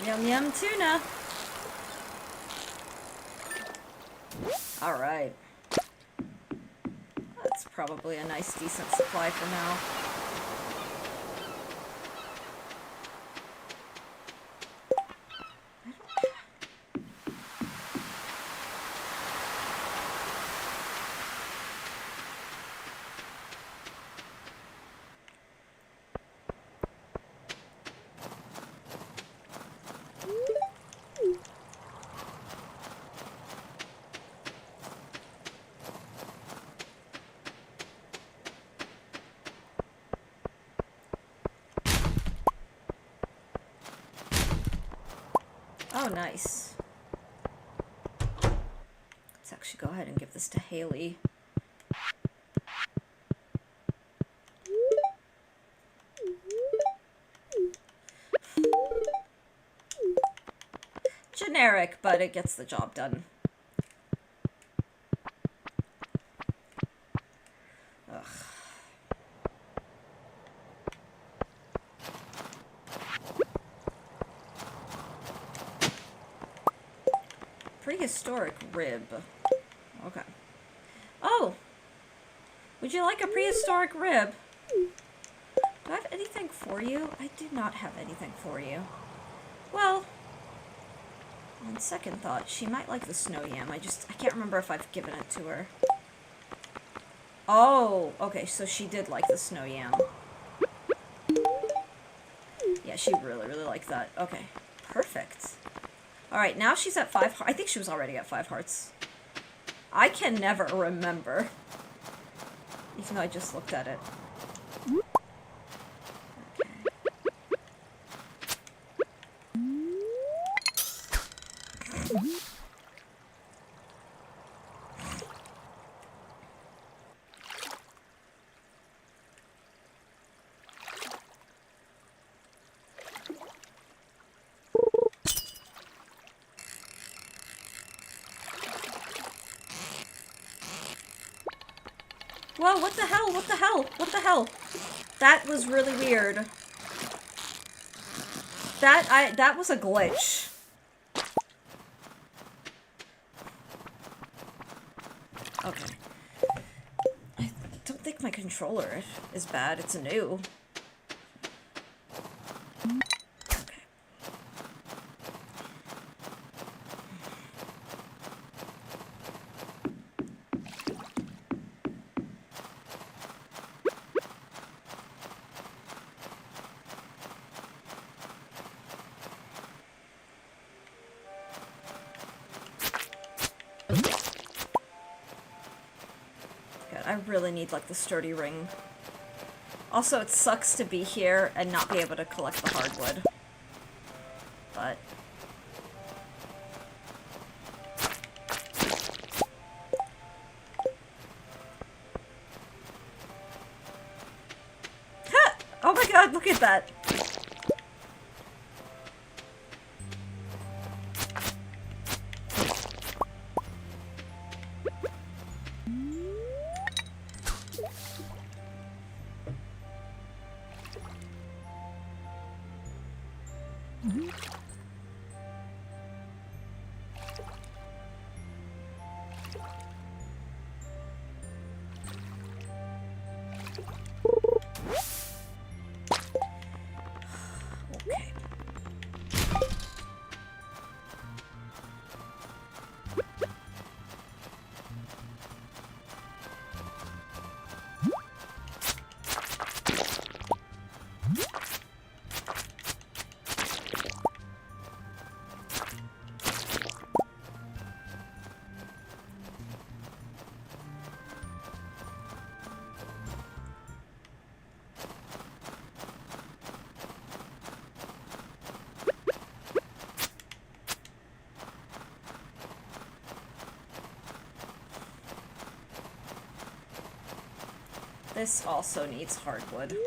Yum yum tuna. Alright. That's probably a nice, decent supply for now. Oh, nice. Let's actually go ahead and give this to Haley. Generic, but it gets the job done. Ugh. Prehistoric rib. Okay. Oh! Would you like a prehistoric rib? Do I have anything for you? I do not have anything for you. Well, on second thought, she might like the snow yam. I can't remember if I've given it to her. Oh, okay, so she did like the snow yam. Yeah, she really, really liked that. Okay, perfect. Alright, now she's at 5 hearts. I think she was already at 5 hearts. I can never remember. Even though I just looked at it. Okay. Whoa, what the hell? What the hell? What the hell? That was really weird. That was a glitch. Okay. I don't think my controller is bad. It's new. I really need, like, the sturdy ring. Also, it sucks to be here and not be able to collect the hardwood. But... Ha! Oh my god, look at that! This also needs hardwood.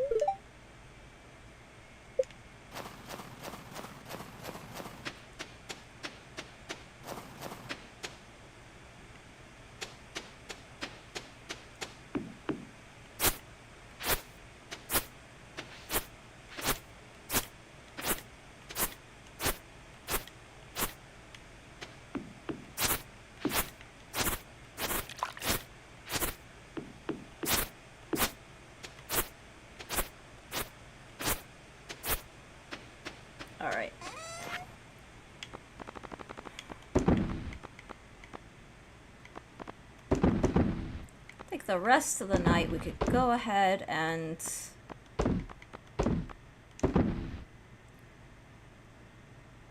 the rest of the night, we could go ahead and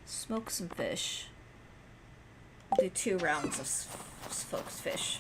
smoke some fish. We'll do 2 rounds of smoked fish.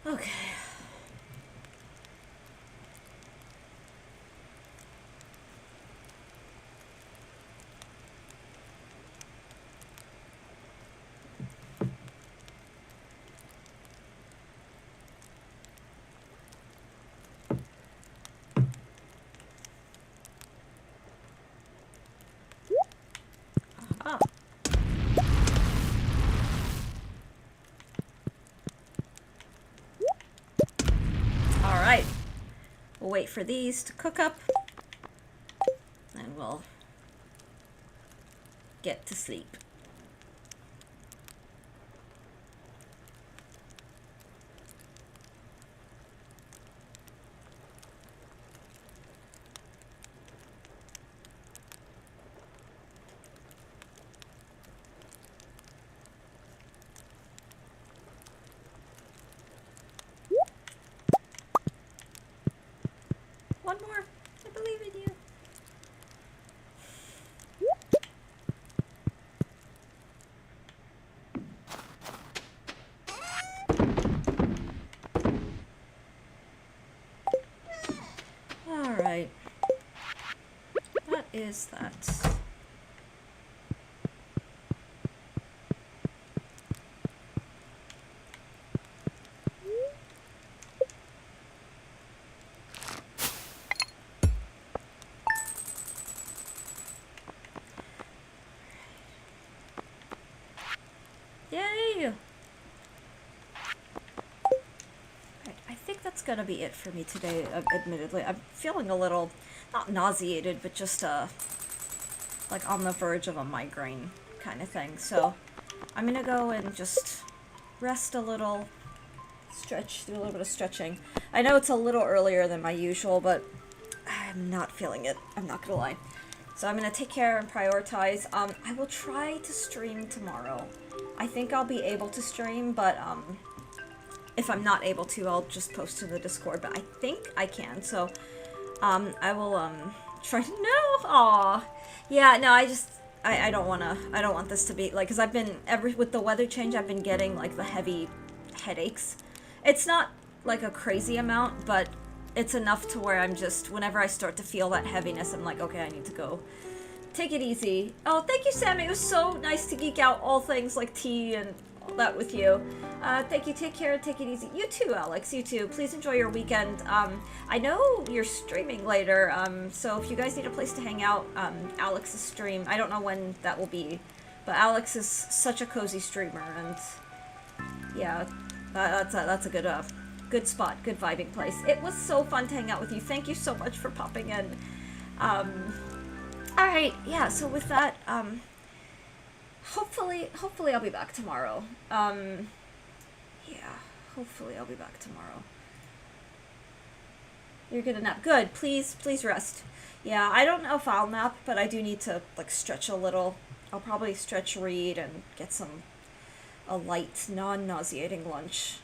Okay. Aha. Alright. We'll wait for these to cook up. And we'll get to sleep. One more. I believe in you. All right. What is that? Yay! I think that's gonna be it for me today, admittedly. I'm feeling a little, not nauseated, but just, like on the verge of a migraine kind of thing. So, I'm gonna go and just rest a little, stretch, do a little bit of stretching. I know it's a little earlier than my usual, but I'm not feeling it. I'm not gonna lie. So I'm gonna take care and prioritize. I will try to stream tomorrow. I think I'll be able to stream, but if I'm not able to, I'll just post to the Discord. But I think I can, so I will try to. No, aw, yeah, no, I don't want this to be like, because I've been with the weather change, I've been getting like the heavy headaches. It's not like a crazy amount, but it's enough to where I'm just, whenever I start to feel that heaviness, I'm like, okay, I need to go. Take it easy. Oh, thank you, Sammy. It was so nice to geek out all things like tea and all that with you. Thank you. Take care. Take it easy. You too, Alex. You too. Please enjoy your weekend. I know you're streaming later, so if you guys need a place to hang out, Alex's stream, I don't know when that will be, but Alex is such a cozy streamer, and yeah, that's a good spot, good vibing place. It was so fun to hang out with you. Thank you so much for popping in. Alright, yeah, so with that, hopefully I'll be back tomorrow. Yeah, hopefully I'll be back tomorrow. You're gonna nap. Good, please rest. Yeah, I don't know if I'll nap, but I do need to, like, stretch a little. I'll probably stretch, read, and get a light, non-nauseating lunch.